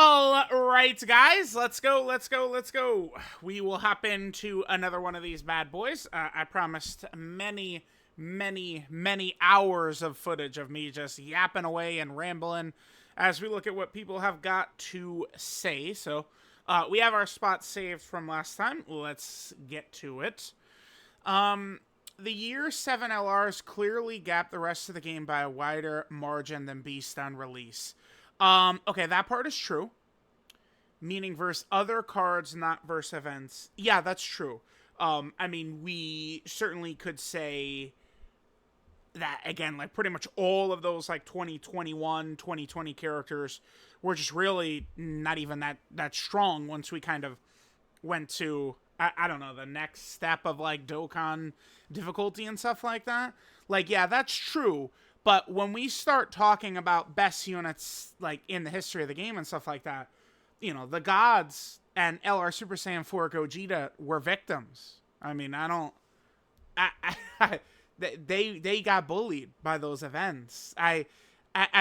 All right, guys, let's go. We will hop into another one of these bad boys. I promised many hours of footage of me just yapping away and rambling as we look at what people have got to say. So, we have our spot saved from last time. Let's get to it. The year 7 LRs clearly gapped the rest of the game by a wider margin than Beast on release. Okay, that part is true. Meaning versus other cards, not versus events. Yeah, that's true. I mean, we certainly could say that, again, like, pretty much all of those, like, 2021, 2020 characters were just really not even that strong once we kind of went to, I don't know, the next step of, like, Dokkan difficulty and stuff like that. Like, yeah, that's true. But when we start talking about best units, like, in the history of the game and stuff like that, you know, the gods and LR Super Saiyan 4 Gogeta were victims. I mean, they got bullied by those events. I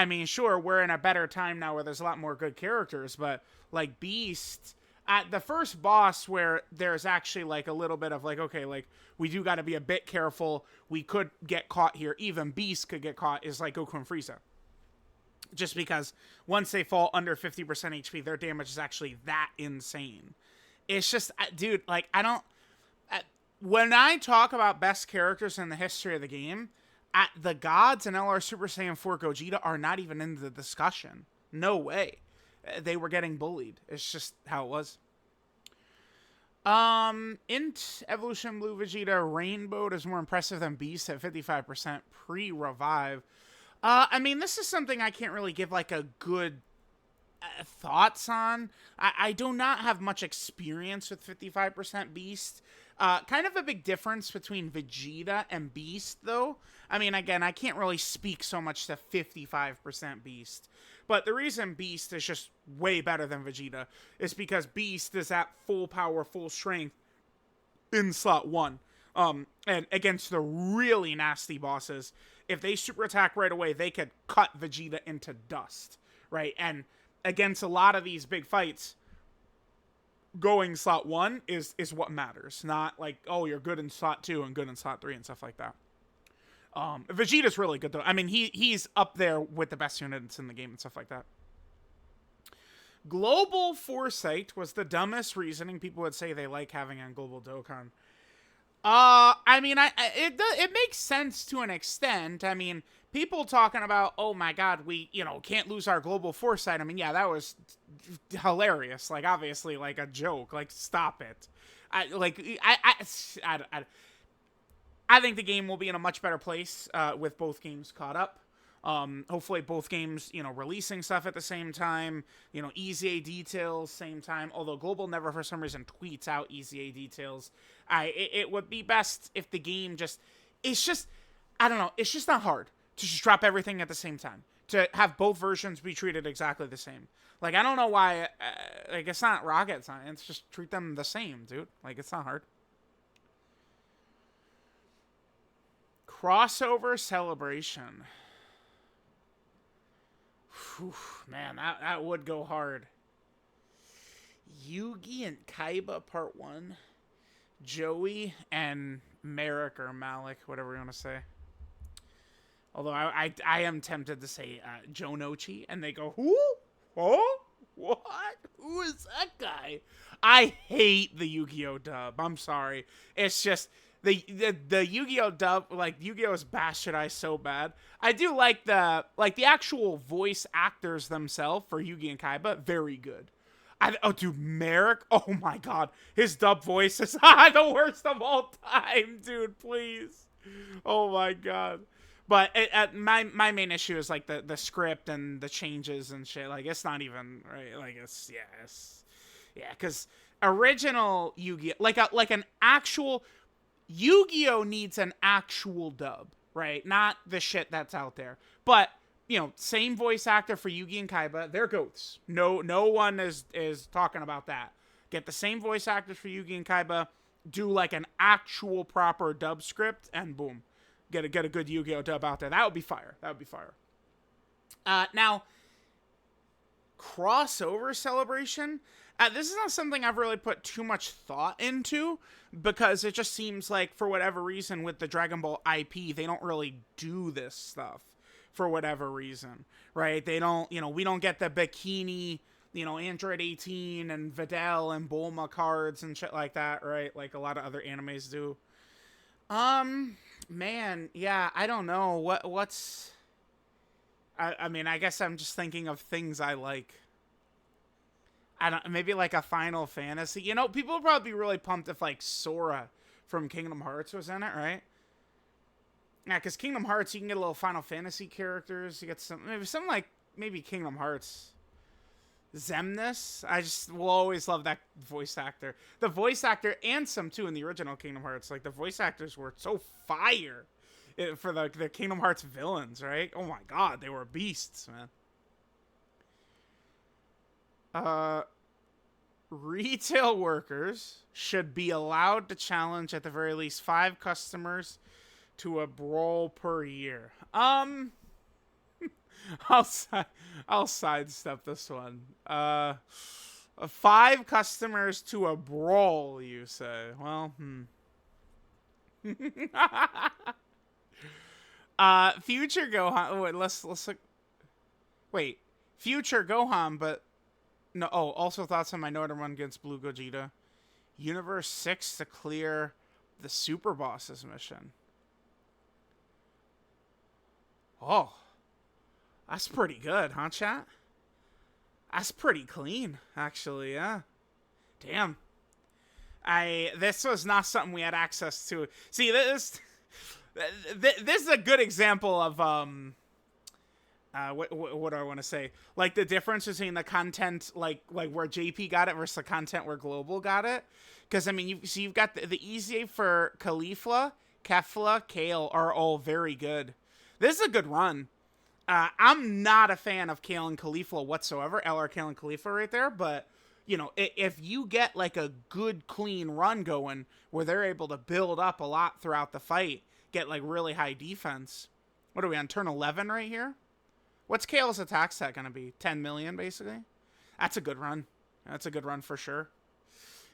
mean, sure, we're in a better time now where there's a lot more good characters, but, like, Beast, at the first boss where there's actually, like, a little bit of, like, okay, like, we do got to be a bit careful. We could get caught here. Even Beast could get caught, is, like, Goku and Frieza. Just because once they fall under 50% HP, their damage is actually that insane. It's just, dude, like, I don't... when I talk about best characters in the history of the game, the gods and LR Super Saiyan 4 Gogeta are not even in the discussion. No way. They were getting bullied. It's just how it was. Int Evolution Blue Vegeta Rainbow is more impressive than Beast at 55% pre-revive. I mean, this is something I can't really give, like, a good thoughts on. I do not have much experience with 55% Beast. Kind of a big difference between Vegeta and Beast, though. I mean, again, I can't really speak so much to 55% Beast. But the reason Beast is just way better than Vegeta is because Beast is at full power, full strength in slot 1. And against the really nasty bosses, if they super attack right away, they could cut Vegeta into dust, right? And against a lot of these big fights, going slot 1 is what matters. Not like, oh, you're good in slot 2 and good in slot 3 and stuff like that. Vegeta's really good, though. I mean, he's up there with the best units in the game and stuff like that. Global Foresight was the dumbest reasoning people would say they like having on Global Dokkan. I mean, it makes sense to an extent. I mean, people talking about, oh my god, we, can't lose our Global Foresight. I mean, yeah, that was hilarious. Like, obviously, like, a joke. Like, stop it. I think the game will be in a much better place, with both games caught up. Hopefully both games, releasing stuff at the same time, EZA details, same time, although Global never for some reason tweets out EZA details. It would be best if the game I don't know, it's just not hard to just drop everything at the same time, to have both versions be treated exactly the same. Like, I don't know why, like, it's not rocket science, just treat them the same, dude. Like, it's not hard. Crossover Celebration. Whew, man, that would go hard. Yugi and Kaiba Part 1. Joey and Merrick or Malik, whatever you want to say. Although I am tempted to say Jonochi, and they go, who? Oh? What? Who is that guy? I hate the Yu-Gi-Oh dub. I'm sorry. It's just... The Yu-Gi-Oh dub, like, Yu-Gi-Oh is bastardized so bad. I do like the actual voice actors themselves for Yugi and Kaiba, very good. Dude, Merrick, oh my god, his dub voice is the worst of all time, dude, please. Oh my god. But my main issue is, like, the script and the changes and shit. Like, it's not even, right, like, yeah, because original Yu-Gi-Oh, like an actual... Yu-Gi-Oh needs an actual dub, right? Not the shit that's out there. But, same voice actor for Yugi and Kaiba. They're goats. No one is talking about that. Get the same voice actors for Yugi and Kaiba. Do, like, an actual proper dub script. And boom. Get a good Yu-Gi-Oh dub out there. That would be fire. Now, crossover celebration. This is not something I've really put too much thought into because it just seems like for whatever reason with the Dragon Ball IP, they don't really do this stuff for whatever reason, right? They don't, we don't get the bikini, Android 18 and Videl and Bulma cards and shit like that, right? Like a lot of other animes do. Man, yeah, I don't know. What's... I mean, I guess I'm just thinking of things I like. I don't, maybe like a Final Fantasy. People would probably be really pumped if like Sora from Kingdom Hearts was in it, right? Yeah, because Kingdom Hearts, you can get a little Final Fantasy characters. You get some like maybe Kingdom Hearts. Xemnas. I just will always love that voice actor. The voice actor and some too in the original Kingdom Hearts. Like the voice actors were so fire for the Kingdom Hearts villains, right? Oh my god, they were beasts, man. Retail workers should be allowed to challenge at the very least 5 customers to a brawl per year. I'll sidestep this one. 5 customers to a brawl, you say? Well, Future Gohan. Wait, let's look. Wait, Future Gohan, but no. Oh, also thoughts on my Northern run against Blue Gogeta. Universe 6 to clear the Super Bosses mission. Oh, that's pretty good, huh, chat? That's pretty clean, actually. Yeah. Damn. This was not something we had access to. See, this is a good example of what do I want to say? Like the difference between the content like where JP got it versus the content where Global got it. Because I mean, you've got the EZA for Caulifla, Kefla, Kale are all very good. This is a good run. I'm not a fan of Kale and Caulifla whatsoever. LR Kale and Caulifla right there, but if you get like a good clean run going where they're able to build up a lot throughout the fight, get like really high defense. What are we on turn 11 right here? What's Kale's attack set gonna be? 10 million basically. That's a good run. That's a good run for sure.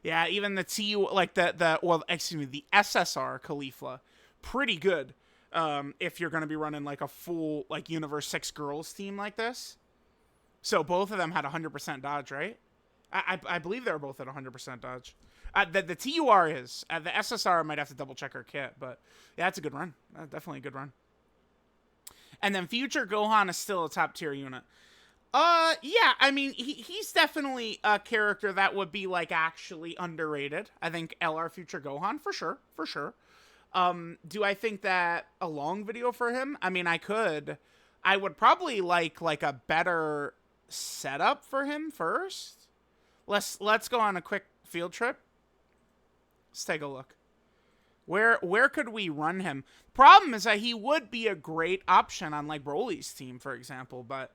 Yeah, even the TU like the SSR Caulifla, pretty good. If you're gonna be running like a full like Universe 6 girls team like this. So both of them had 100% dodge, right? I believe they were both at 100% dodge. The TUR is. The SSR might have to double check her kit, but yeah, it's a good run. Definitely a good run. And then Future Gohan is still a top tier unit. Yeah, I mean, he's definitely a character that would be like actually underrated. I think LR Future Gohan for sure. Do I think that a long video for him? I mean, I would probably like a better setup for him first. Let's go on a quick field trip. Let's take a look. Where could we run him? Problem is that he would be a great option on like Broly's team, for example, but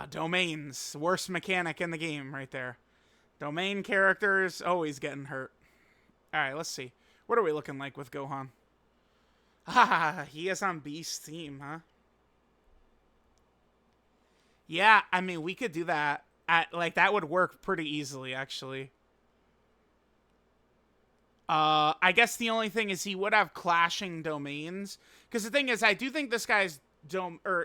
domains, worst mechanic in the game right there. Domain characters always getting hurt. All right, let's see. What are we looking like with Gohan? He is on Beast's team, huh? Yeah, I mean, we could do that. That would work pretty easily, actually. I guess the only thing is he would have clashing domains. Because the thing is, I do think this guy's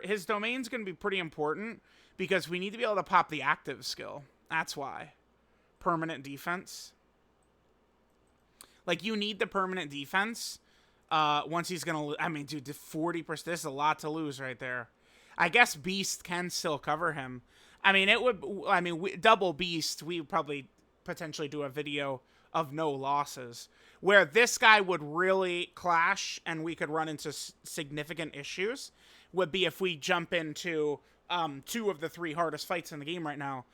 his domain's going to be pretty important because we need to be able to pop the active skill. That's why. Permanent defense. Like, you need the permanent defense once he's going to... I mean, dude, 40%. This is a lot to lose right there. I guess Beast can still cover him. I mean, double Beast, we would probably potentially do a video of no losses. Where this guy would really clash and we could run into significant issues would be if we jump into 2 of the 3 hardest fights in the game right now,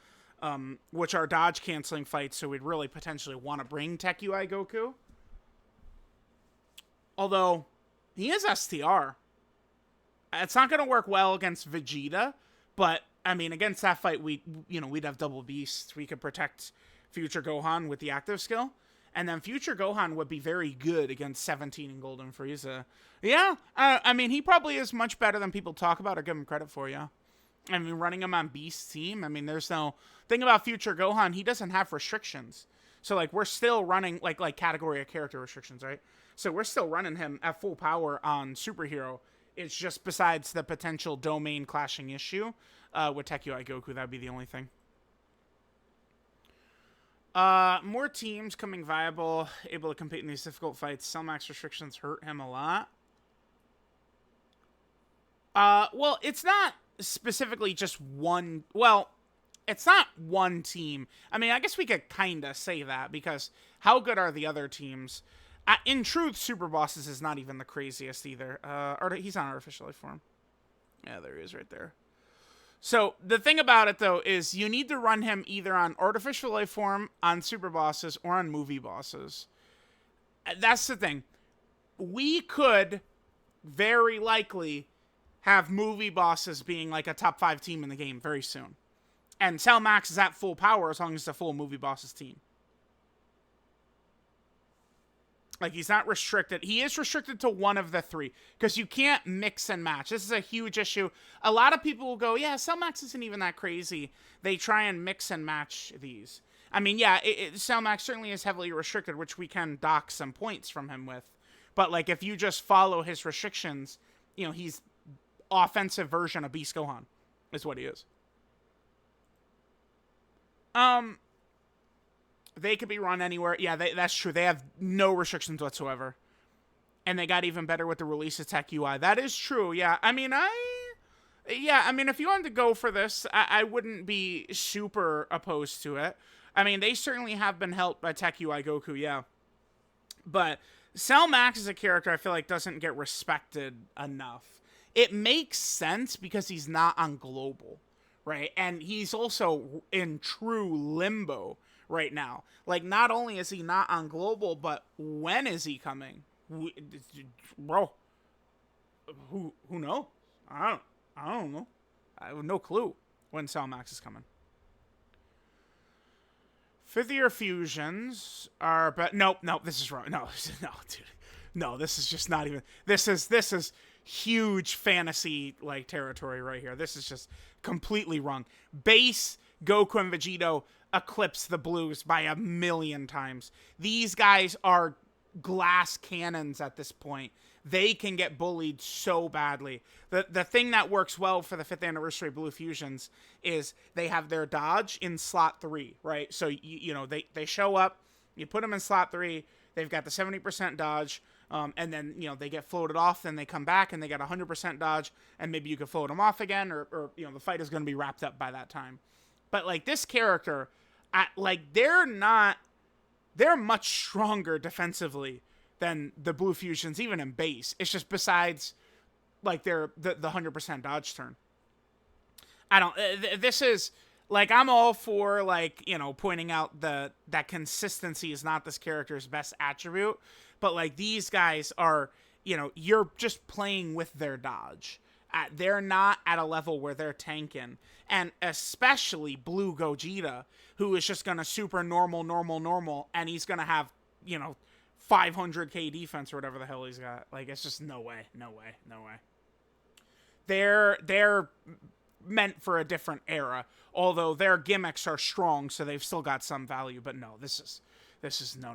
which are dodge canceling fights, so we'd really potentially want to bring Tech UI Goku. Although, he is STR. It's not going to work well against Vegeta, but, I mean, against that fight, we'd have double Beast. We could protect Future Gohan with the active skill. And then Future Gohan would be very good against 17 and Golden Frieza. Yeah, I mean, he probably is much better than people talk about or give him credit for, yeah. I mean, running him on Beast's team, I mean, there's no thing about Future Gohan. He doesn't have restrictions, so like we're still running like category of character restrictions, right? So we're still running him at full power on Superhero. It's just besides the potential domain clashing issue with Tech UI Goku, that'd be the only thing. More teams coming viable, able to compete in these difficult fights. Cell Max restrictions hurt him a lot. Well, it's not specifically just one. Well, it's not one team. I mean, I guess we could kind of say that because how good are the other teams? In truth, Super Bosses is not even the craziest either. He's on Artificial Life Form. Yeah, there he is right there. So the thing about it, though, is you need to run him either on Artificial Life Form, on Super Bosses, or on Movie Bosses. That's the thing. We could very likely have Movie Bosses being like a top 5 team in the game very soon. And Cell Max is at full power as long as it's a full Movie Bosses team. Like, he's not restricted. He is restricted to one of the 3. Because you can't mix and match. This is a huge issue. A lot of people will go, yeah, Cell Max isn't even that crazy. They try and mix and match these. I mean, yeah, Cell Max certainly is heavily restricted, which we can dock some points from him with. But, like, if you just follow his restrictions, you know, he's offensive version of Beast Gohan is what he is. They could be run anywhere. Yeah, that's true. They have no restrictions whatsoever. And they got even better with the release of Tech UI. That is true, yeah. I mean, if you wanted to go for this, I wouldn't be super opposed to it. I mean, they certainly have been helped by Tech UI Goku, yeah. But Cell Max is a character I feel like doesn't get respected enough. It makes sense because he's not on Global, right? And he's also in true limbo right now. Like, not only is he not on Global, but when is he coming? Bro, who knows? I don't know. I have no clue when Cell Max is coming. 5th year fusions are, but nope, this is wrong. No, dude. No, this is just not even, this is huge fantasy like territory right here. This is just completely wrong. Base Goku and Vegito eclipse the Blues by 1,000,000 times. These guys are glass cannons at this point. They can get bullied so badly. The thing that works well for the 5th anniversary Blue Fusions is they have their dodge in slot 3, right? So, you know, they show up, you put them in slot 3, they've got the 70% dodge, and then, you know, they get floated off, then they come back and they got 100% dodge, and maybe you could float them off again, or you know, the fight is going to be wrapped up by that time. But, like, this character, they're much stronger defensively than the Blue Fusions, even in base. It's just besides, like, the 100% dodge turn. This is, like, I'm all for, like, you know, pointing out that consistency is not this character's best attribute, but, like, these guys are, you know, you're just playing with their dodge. They're not at a level where they're tanking. And especially Blue Gogeta, who is just going to super normal, and he's going to have, you know, 500k defense or whatever the hell he's got. Like, it's just no way. They're meant for a different era, although their gimmicks are strong, so they've still got some value. But no, this is no.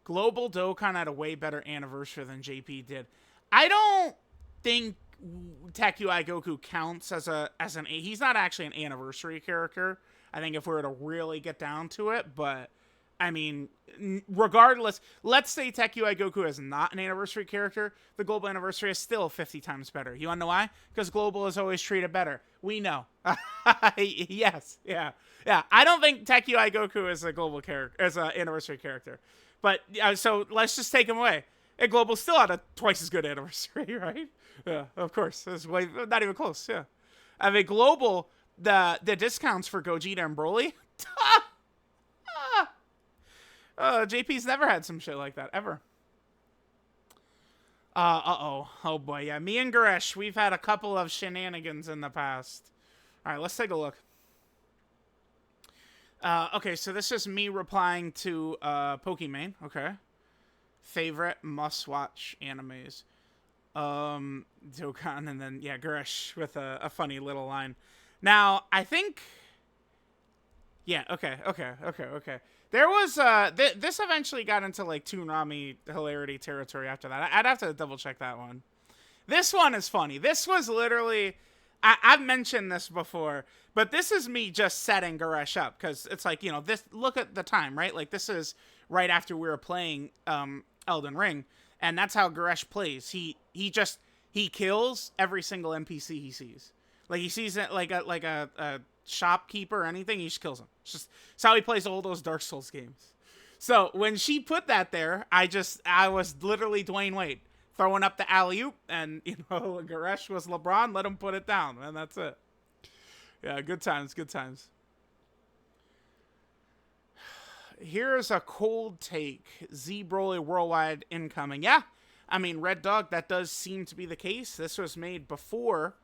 Global Dokkan had a way better anniversary than JP did. I don't think Tech UI Goku counts as an he's not actually an anniversary character. I think if we were to really get down to it, but I mean, regardless, let's say Tech UI Goku is not an anniversary character, the Global anniversary is still 50 times better. You want to know why? Because Global is always treated better. We know. Yes, yeah. I don't think Tech UI Goku is a Global character, as an anniversary character. But, so let's just take him away. And Global's still had a twice as good anniversary, right? Yeah, of course. It's not even close, yeah. I mean, Global, the discounts for Gogeta and Broly, JP's never had some shit like that, ever. Oh boy, yeah. Me and Goresh, we've had a couple of shenanigans in the past. All right, let's take a look. Okay, so this is me replying to Pokimane. Okay. Favorite must-watch animes. Dokkan, and then, yeah, Gurish with a funny little line. Now, I think... Yeah, okay. There was, this eventually got into, like, Toonami hilarity territory after that. I'd have to double-check that one. This one is funny. This was literally... I've mentioned this before, but this is me just setting Gurish up, because it's like, you know, this... Look at the time, right? Like, this is right after we were playing Elden Ring, and that's how Gurish plays. He kills every single NPC he sees. Like, he sees it like a shopkeeper or anything, he just kills him. It's how he plays all those Dark Souls games. So when she put that there, I was literally Dwayne Wade throwing up the alley-oop, and, you know, Gurish was LeBron, let him put it down, and that's it. Yeah, good times. Here's a cold take. Z Broly Worldwide incoming. Yeah, I mean, Red Dog, that does seem to be the case. This was made before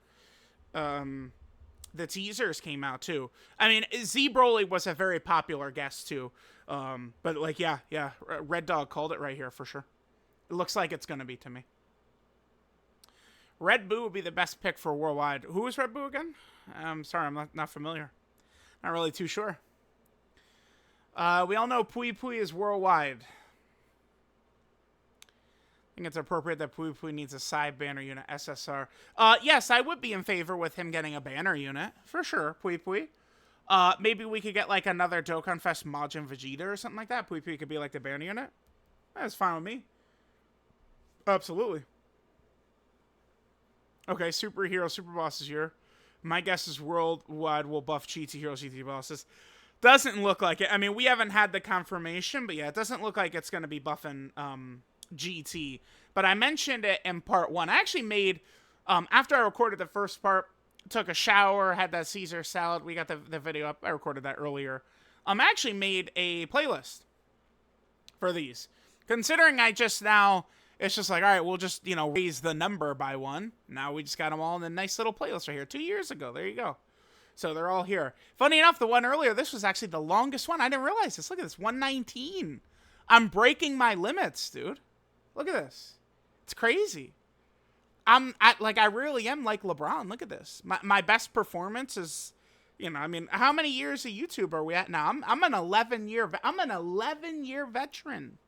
the teasers came out, too. I mean, Z Broly was a very popular guest, too. But, like, yeah, Red Dog called it right here for sure. It looks like it's going to be to me. Red Boo would be the best pick for Worldwide. Who is Red Boo again? I'm sorry, I'm not familiar. Not really too sure. We all know Pui Pui is Worldwide. I think it's appropriate that Pui Pui needs a side banner unit, SSR. Yes, I would be in favor with him getting a banner unit. For sure, Pui Pui. Maybe we could get, like, another Dokkan Fest Majin Vegeta or something like that. Pui Pui could be, like, the banner unit. That's fine with me. Absolutely. Okay, Superhero Super Boss is here. My guess is Worldwide will buff GT Hero GT Bosses. Doesn't look like it. I mean, we haven't had the confirmation, but yeah, it doesn't look like it's going to be buffing GT. But I mentioned it in part 1. I actually made, after I recorded the first part, took a shower, had that Caesar salad. We got the video up. I recorded that earlier. I actually made a playlist for these. Considering I just now... It's just like, all right, we'll just, you know, raise the number by 1. Now we just got them all in a nice little playlist right here. 2 years ago. There you go. So they're all here. Funny enough, the one earlier, this was actually the longest one. I didn't realize this. Look at this. 119. I'm breaking my limits, dude. Look at this. It's crazy. I really am like LeBron. Look at this. My best performance is, you know, I mean, how many years of YouTube are we at now? I'm an 11-year veteran.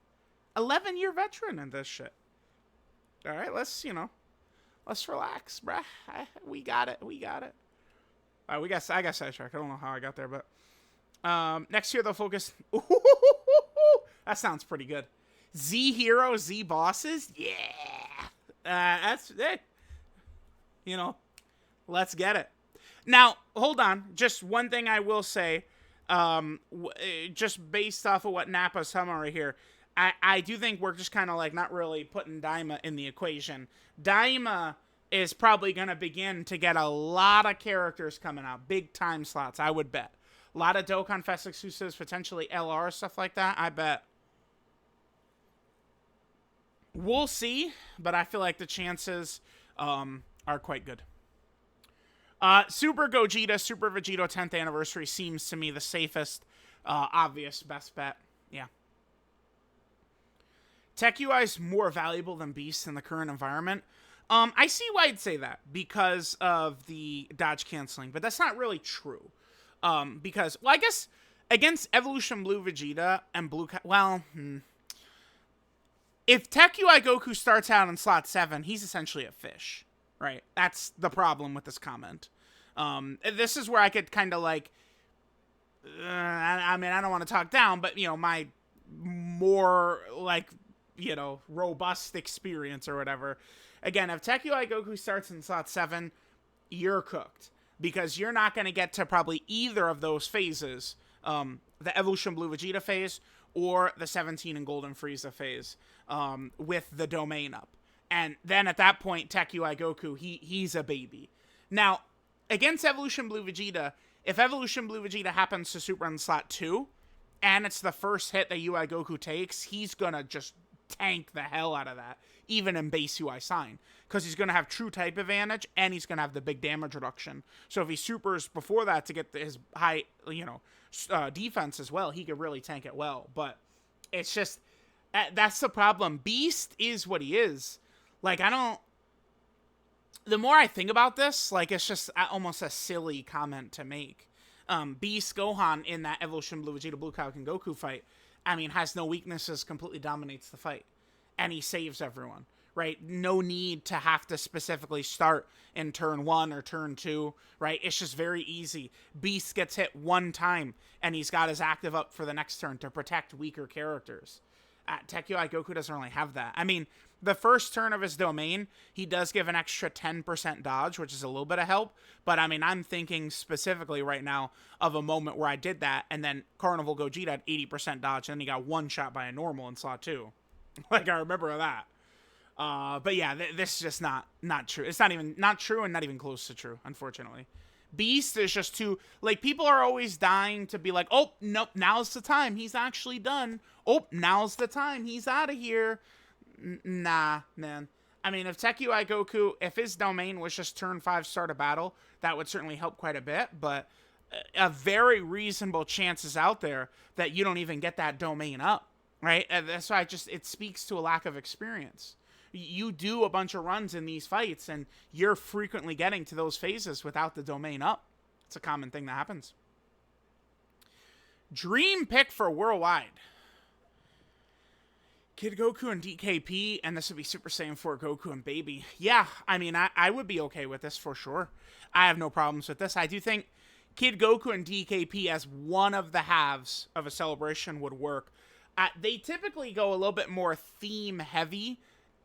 11-year veteran in this shit. All right, let's relax, bruh. We got it. I got sidetracked. I don't know how I got there, but next year they'll focus. Ooh, that sounds pretty good. Z Hero, Z Bosses, yeah. That's it. You know, let's get it. Now, hold on. Just one thing I will say, just based off of what Nappa's summary here. I do think we're just kind of like not really putting Daima in the equation. Daima is probably going to begin to get a lot of characters coming out. Big time slots, I would bet. A lot of Dokkan Fest exclusives, potentially LR, stuff like that, I bet. We'll see, but I feel like the chances are quite good. Super Gogeta, Super Vegito 10th anniversary seems to me the safest, obvious best bet. Yeah. Tech UI is more valuable than Beast in the current environment. I see why I'd say that because of the dodge canceling, but that's not really true. Because, well, I guess against Evolution Blue Vegeta and Blue... If Tech UI Goku starts out in slot 7, he's essentially a fish, right? That's the problem with this comment. This is where I could kind of like... I mean, I don't want to talk down, but, you know, my more, like... you know, robust experience or whatever. Again, if Tech UI Goku starts in slot 7, you're cooked. Because you're not going to get to probably either of those phases. The Evolution Blue Vegeta phase or the 17 and Golden Frieza phase with the domain up. And then at that point, Tech UI Goku, he's a baby. Now, against Evolution Blue Vegeta, if Evolution Blue Vegeta happens to super in slot 2, and it's the first hit that UI Goku takes, he's going to just tank the hell out of that, even in base UI sign, because he's going to have true type advantage and he's going to have the big damage reduction. So if he supers before that to get his high, you know, defense as well, he could really tank it well. But it's just, that's the problem. Beast is what he is. Like, I don't, the more I think about this, like, it's just almost a silly comment to make. Beast Gohan in that Evolution Blue Vegeta Blue Kaioken Goku fight, I mean, has no weaknesses, completely dominates the fight, and he saves everyone. Right? No need to have to specifically start in turn 1 or turn 2, right? It's just very easy. Beast gets hit one time, and he's got his active up for the next turn to protect weaker characters. Tekio Goku doesn't really have that. I mean, the first turn of his domain, he does give an extra 10% dodge, which is a little bit of help. But, I mean, I'm thinking specifically right now of a moment where I did that, and then Carnival Gogeta had 80% dodge, and then he got one shot by a normal in slot 2. Like, I remember that. But yeah, this is just not true. It's not true and not even close to true, unfortunately. Beast is just too, like, people are always dying to be like, oh, nope, now's the time. He's actually done. Oh, now's the time. He's out of here. Nah, man. I mean, if Tekio Goku, if his domain was just turn 5 start a battle, that would certainly help quite a bit, but a very reasonable chance is out there that you don't even get that domain up, right? And that's why it speaks to a lack of experience. You do a bunch of runs in these fights, and you're frequently getting to those phases without the domain up. It's a common thing that happens. Dream pick for Worldwide. Kid Goku and DKP, and this would be Super Saiyan 4 Goku and Baby. Yeah, I mean, I would be okay with this for sure. I have no problems with this. I do think Kid Goku and DKP as one of the halves of a celebration would work. They typically go a little bit more theme heavy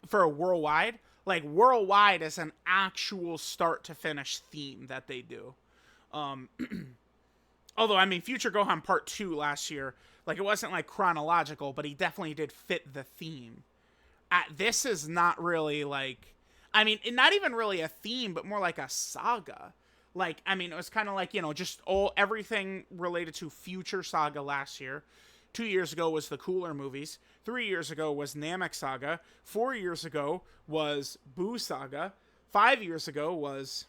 for a Worldwide. Like, Worldwide is an actual start to finish theme that they do. Although, I mean, Future Gohan Part 2 last year, like, it wasn't like chronological, but he definitely did fit the theme. This is not really like, I mean, not even really a theme, but more like a saga. Like, I mean, it was kind of like, you know, just everything related to Future Saga last year. 2 years ago was the Cooler movies. 3 years ago was Namek Saga. 4 years ago was Boo Saga. 5 years ago was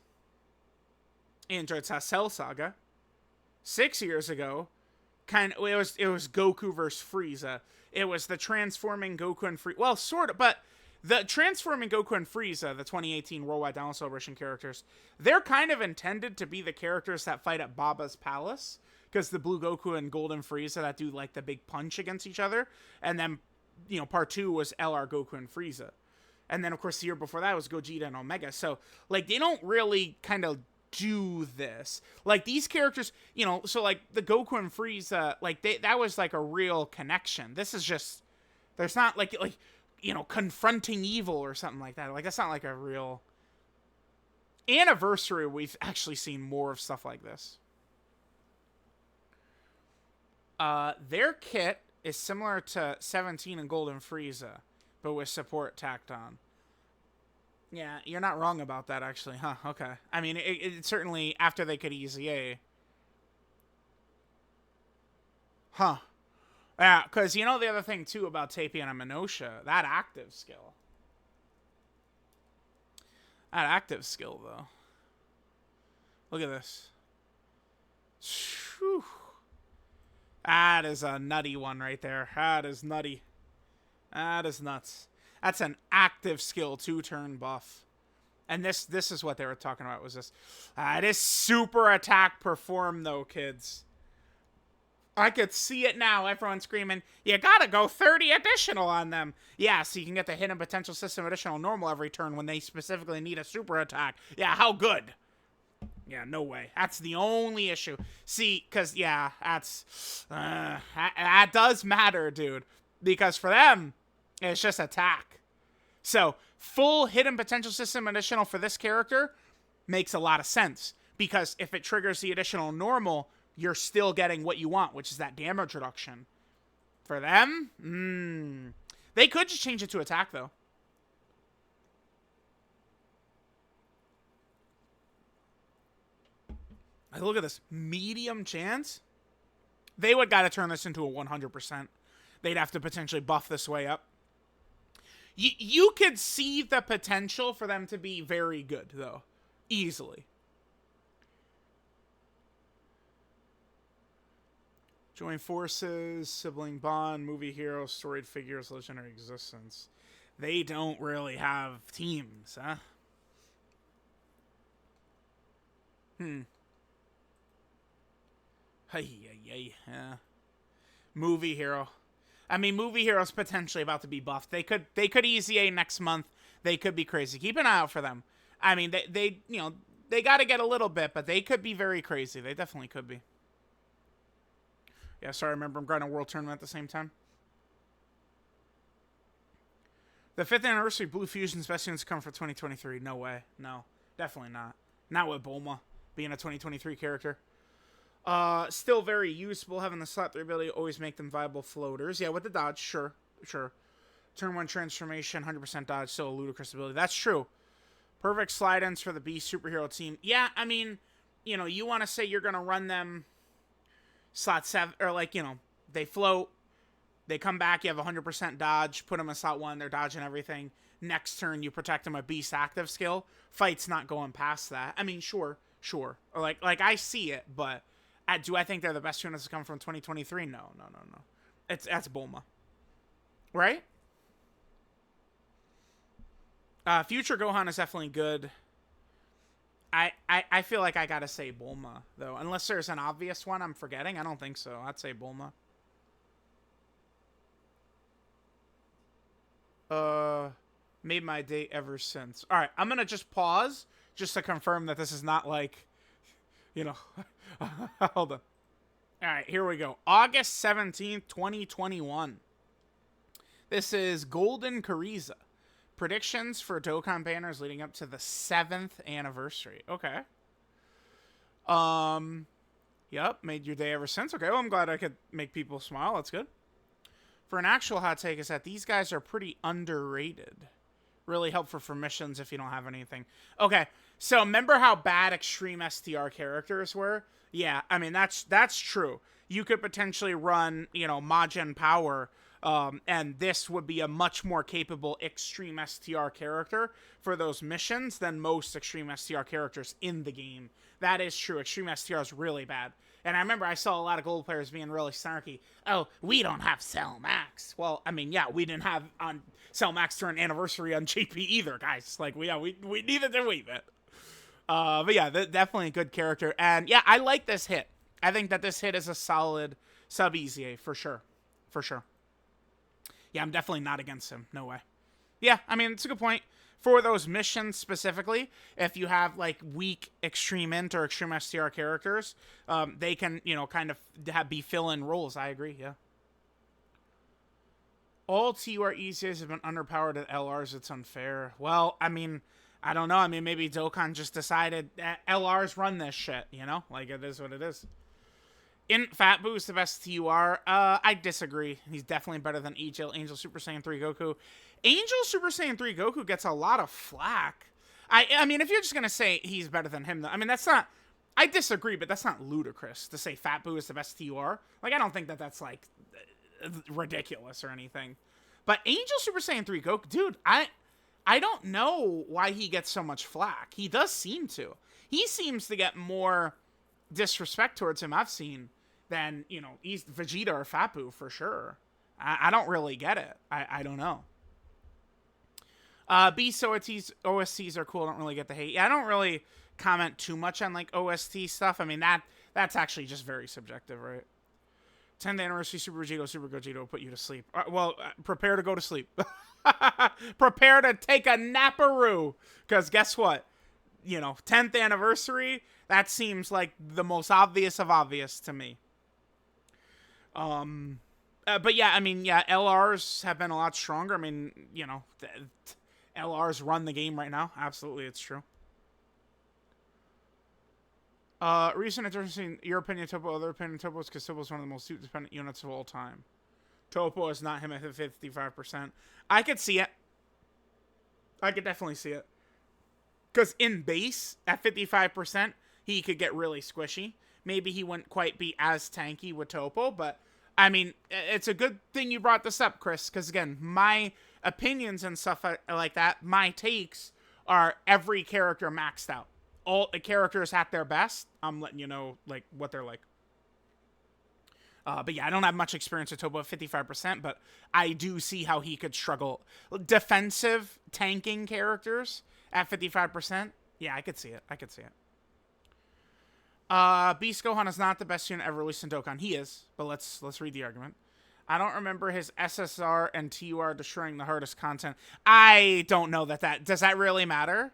Android Cell Saga. 6 years ago, it was Goku versus Frieza. It was the transforming Goku and Frieza. Well, sort of, but the transforming Goku and Frieza, the 2018 Worldwide Download Celebration characters, they're kind of intended to be the characters that fight at Baba's Palace. Because the Blue Goku and Golden Frieza that do, like, the big punch against each other. And then, you know, Part 2 was LR Goku and Frieza. And then, of course, the year before that was Gogeta and Omega. So, like, they don't really kind of do this. Like, these characters, you know, so, like, the Goku and Frieza, like, that was, like, a real connection. This is just, there's not, like, you know, confronting evil or something like that. Like, that's not, like, a real anniversary. We've actually seen more of stuff like this. Their kit is similar to 17 and Golden Frieza, but with support tacked on. Yeah, you're not wrong about that, actually. Huh, okay. I mean, it certainly, after they could EZA. Huh. Yeah, because you know the other thing, too, about Tapion and Minosha? That active skill. That active skill, though. Look at this. Whew. That is a nutty one right there. That is nutty. That is nuts. That's an active skill 2-turn buff. And this is what they were talking about, was this. It is super attack perform, though, kids. I could see it now. Everyone screaming, you gotta go 30 additional on them. Yeah, so you can get the hidden potential system additional normal every turn when they specifically need a super attack. Yeah, how good? Yeah, no way. That's the only issue. See, because, yeah, that does matter, dude. Because for them, it's just attack. So, full hidden potential system additional for this character makes a lot of sense. Because if it triggers the additional normal, you're still getting what you want, which is that damage reduction. For them, they could just change it to attack, though. Look at this. Medium chance? They would got to turn this into a 100%. They'd have to potentially buff this way up. You could see the potential for them to be very good, though. Easily. Join forces, sibling bond, movie hero, storied figures, legendary existence. They don't really have teams, huh? Hmm. Hey, hey, yeah. Movie hero. I mean, movie hero's potentially about to be buffed. They could EZA next month. They could be crazy. Keep an eye out for them. I mean, they got to get a little bit, but they could be very crazy. They definitely could be. Yeah, sorry, I remember I'm going to World Tournament at the same time. The 5th anniversary Blue Fusion's best units come for 2023. No way. No, definitely not. Not with Bulma being a 2023 character. Still very useful, having the slot 3 ability always make them viable floaters. Yeah, with the dodge, sure. Turn 1 transformation, 100% dodge, still a ludicrous ability. That's true. Perfect slide-ins for the Beast superhero team. Yeah, I mean, you want to say you're going to run them slot 7, or they float, they come back, you have 100% dodge, put them in slot 1, they're dodging everything. Next turn, you protect them with Beast active skill. Fight's not going past that. I mean, sure. Or like I see it, but do I think they're the best units to come from 2023? No. That's Bulma. Right? Future Gohan is definitely good. I feel like I gotta say Bulma, though. Unless there's an obvious one I'm forgetting. I don't think so. I'd say Bulma. Made my day ever since. Alright, I'm gonna just pause just to confirm that this is not like, hold on. Alright, here we go. August 17th, 2021. This is Golden Kuriza. Predictions for Dokkan banners leading up to the 7th anniversary. Okay. Yep, made your day ever since. Okay, well, I'm glad I could make people smile. That's good. For an actual hot take is that these guys are pretty underrated. Really helpful for missions if you don't have anything. Okay, so remember how bad Extreme STR characters were? Yeah, I mean, that's true. You could potentially run, Majin Power, and this would be a much more capable Extreme STR character for those missions than most Extreme STR characters in the game. That is true. Extreme STR is really bad. And I remember I saw a lot of gold players being really snarky. Oh, we don't have Cell Max. Well, I mean, yeah, we didn't have on Cell Max during anniversary on JP either, guys. Like, we neither did we, but yeah, definitely a good character. And yeah, I like this hit. I think that this hit is a solid sub EZA for sure. For sure. Yeah, I'm definitely not against him. No way. Yeah, I mean, it's a good point. For those missions specifically, if you have, weak Extreme Int or Extreme STR characters, they can, kind of be fill-in roles. I agree, yeah. All TUR EZAs have been underpowered at LRs. It's unfair. Well, I mean, I don't know. I mean, maybe Dokkan just decided LRs run this shit, It is what it is. Fat Boo's the best TUR. I disagree. He's definitely better than Angel Super Saiyan 3 Goku. Angel Super Saiyan 3 Goku gets a lot of flack. I mean, if you're just going to say he's better than him, though, I mean, that's not... I disagree, but that's not ludicrous to say Fat Boo is the best TUR. I don't think that that's, ridiculous or anything. But Angel Super Saiyan 3 Goku... Dude, I don't know why he gets so much flack. He does seem to. He seems to get more disrespect towards him I've seen than, he's Vegeta or Fat Boo for sure. I don't really get it. I don't know. Beast OSTs are cool. I don't really get the hate. Yeah, I don't really comment too much on, OST stuff. I mean, that's actually just very subjective, right? 10th anniversary Super Vegito, Super Gogeta will put you to sleep. Prepare to go to sleep. Prepare to take a naparoo. Because guess what? 10th anniversary, that seems like the most obvious of obvious to me. But yeah, I mean, yeah, LRs have been a lot stronger. I mean, LRs run the game right now. Absolutely, it's true. Recent difference in your opinion, Topo, other opinion, Topo is because Topo is one of the most suit-dependent units of all time. Topo is not him at 55%. I could see it. I could definitely see it. Because in base, at 55%, he could get really squishy. Maybe he wouldn't quite be as tanky with Topo, but, I mean, it's a good thing you brought this up, Chris, because, again, my opinions and stuff like that, my takes are every character maxed out. All the characters at their best, I'm letting you know, what they're like. But yeah, I don't have much experience with Topo at 55%, but I do see how he could struggle. Defensive, tanking characters at 55%, yeah, I could see it. Beast Gohan is not the best unit ever released in Dokkan. He is, but let's read the argument. I don't remember his SSR and TUR destroying the hardest content. I don't know that does that really matter?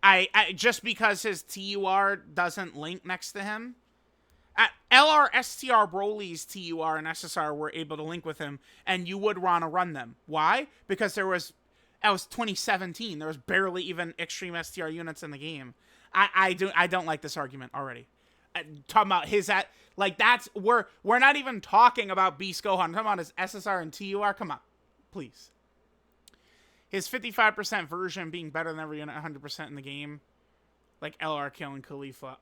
I just because his TUR doesn't link next to him. LR, STR, Broly's TUR and SSR were able to link with him, and you would want to run them. Why? Because that was 2017. There was barely even extreme STR units in the game. I don't like this argument already. Talking about we're not even talking about Beast Gohan. I'm talking about his SSR and TUR. Come on, please. His 55% version being better than every unit 100% in the game. Like LR killing Khalifa.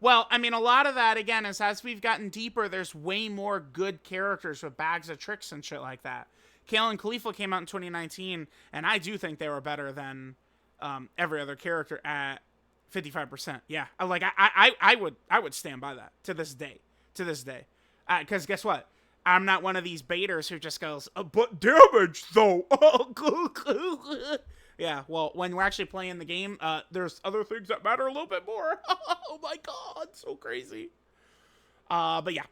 Well, I mean, a lot of that, again, is as we've gotten deeper, there's way more good characters with bags of tricks and shit like that. Kale and Khalifa came out in 2019, and I do think they were better than every other character at 55%. Yeah, I would stand by that to this day. Because guess what? I'm not one of these baiters who just goes, but damage, though. Yeah, well, when we're actually playing the game, there's other things that matter a little bit more. Oh my god, so crazy. But yeah.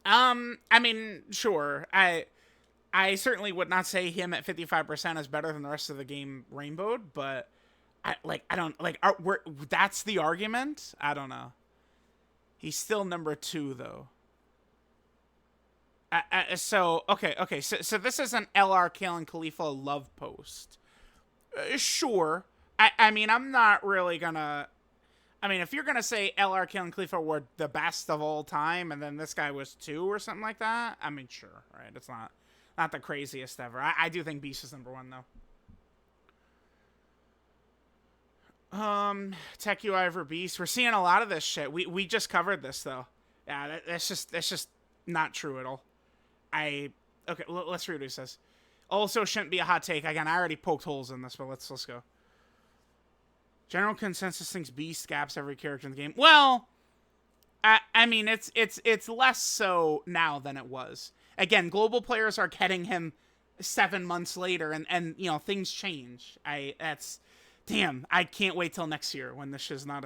I mean, sure. I certainly would not say him at 55% is better than the rest of the game rainbowed, but that's the argument? I don't know. He's still number 2, though. So this is an LR Kale and Khalifa love post. Sure. I mean, I'm not really gonna... I mean, if you're gonna say LR Kale and Khalifa were the best of all time, and then this guy was 2 or something like that, I mean, sure, right? It's not the craziest ever. I do think Beast is number 1, though. Tech UI over Beast. We're seeing a lot of this shit. We just covered this, though. Yeah, that's just not true at all. Okay, let's read what he says. Also, shouldn't be a hot take. Again, I already poked holes in this, but let's go. General consensus thinks Beast gaps every character in the game. Well, I mean, it's less so now than it was. Again, global players are getting him 7 months later, and you know, things change. Damn, I can't wait till next year when this is not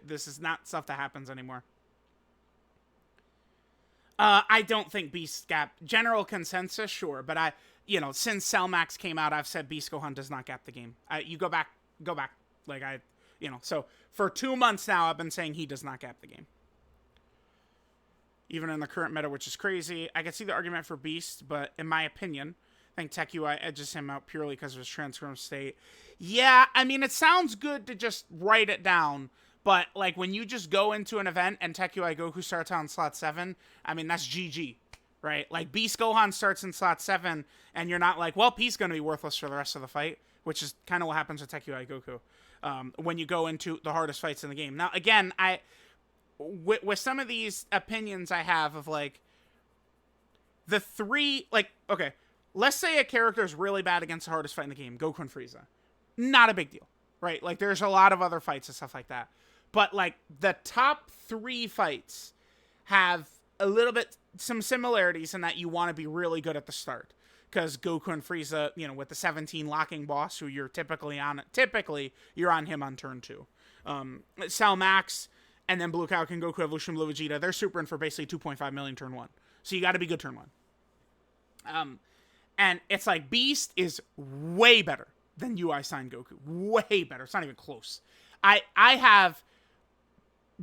this is not stuff that happens anymore. I don't think Beast gap general consensus, sure, but since Cell Max came out, I've said Beast Gohan does not gap the game. You go back, so for 2 months now, I've been saying he does not gap the game. Even in the current meta, which is crazy. I can see the argument for Beast, but in my opinion, I think Tech UI edges him out purely because of his transform state. Yeah, I mean, it sounds good to just write it down, but like when you just go into an event and Tech UI Goku starts on slot 7, I mean, that's GG, right? Like Beast Gohan starts in slot 7, and you're not like, well, he's going to be worthless for the rest of the fight, which is kind of what happens with Tech UI Goku when you go into the hardest fights in the game. Now, again, with some of these opinions I have of like the 3, like, okay, let's say a character is really bad against the hardest fight in the game, Goku and Frieza. Not a big deal, right? Like, there's a lot of other fights and stuff like that. But, like, the top 3 fights have a little bit, some similarities in that you want to be really good at the start. Because Goku and Frieza, with the 17 locking boss, who you're typically you're on him on turn 2. Cell Max and then Blue Kaioken and Goku Evolution Blue Vegeta, they're supering for basically 2.5 million turn 1. So you got to be good turn 1. And it's like Beast is way better than UI Sign Goku. Way better. It's not even close. I have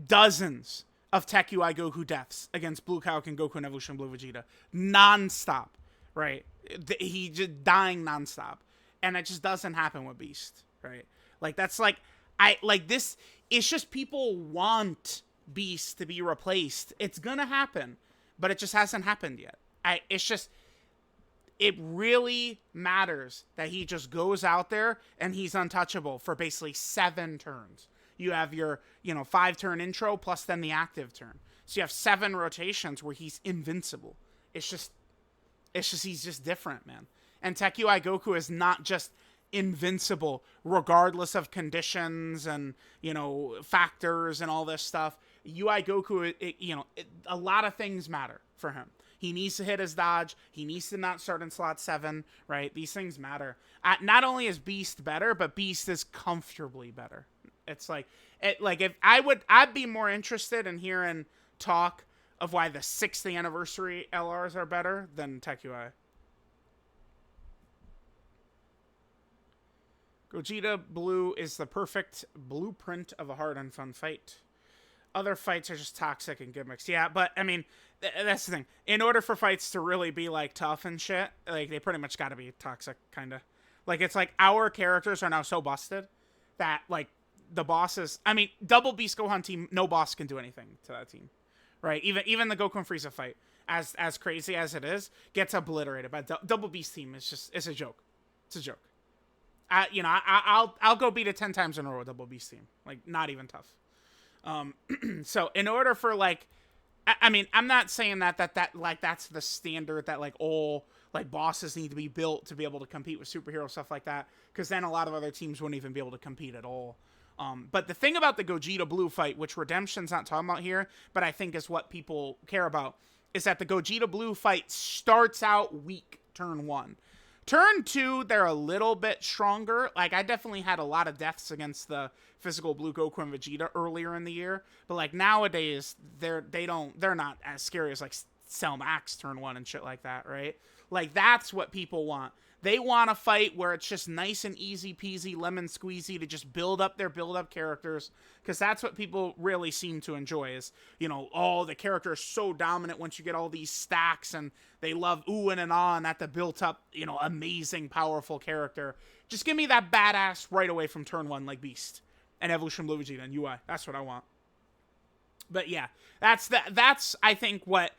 dozens of Tech UI Goku deaths against Blue Kaioken and Goku and Evolution Blue Vegeta. Non-stop. Right? He just dying non-stop. And it just doesn't happen with Beast. Right? Like, that's like... this... It's just people want Beast to be replaced. It's gonna happen. But it just hasn't happened yet. It really matters that he just goes out there and he's untouchable for basically 7 turns. You have your, 5-turn intro plus then the active turn. So you have 7 rotations where he's invincible. It's just he's just different, man. And Tech UI Goku is not just invincible regardless of conditions and, factors and all this stuff. UI Goku, a lot of things matter for him. He needs to hit his dodge. He needs to not start in slot 7, right? These things matter. Not only is Beast better, but Beast is comfortably better. It's like if I'd be more interested in hearing talk of why the 6th anniversary LRs are better than Tech UI. Gogeta Blue is the perfect blueprint of a hard and fun fight. Other fights are just toxic and gimmicks. Yeah, but I mean, that's the thing. In order for fights to really be like tough and shit, like they pretty much got to be toxic, kind of. Like it's like our characters are now so busted that like the bosses. I mean, Double Beast Gohan team, no boss can do anything to that team, right? Even the Goku and Frieza fight, as crazy as it is, gets obliterated. But Double Beast team is just it's a joke. It's a joke. I'll go beat it 10 times in a row with Double Beast team. Like not even tough. So in order for like, I mean, I'm not saying that like that's the standard that like all like bosses need to be built to be able to compete with superhero stuff like that, because then a lot of other teams wouldn't even be able to compete at all. But the thing about the Gogeta Blue fight, which Redemption's not talking about here, but I think is what people care about, is that the Gogeta Blue fight starts out weak turn 1. Turn 2, they're a little bit stronger. Like, I definitely had a lot of deaths against the physical Blue Goku and Vegeta earlier in the year. But, like, nowadays, they're not as scary as, like, Cell Max turn 1 and shit like that, right? Like, that's what people want. They want a fight where it's just nice and easy peasy, lemon squeezy to just build up characters. Because that's what people really seem to enjoy is, you know, the character is so dominant once you get all these stacks and they love oohing and ahhing at the built up, you know, amazing, powerful character. Just give me that badass right away from turn 1 like Beast and Evolution Blue Vegeta and UI. That's what I want. But yeah, that's I think what...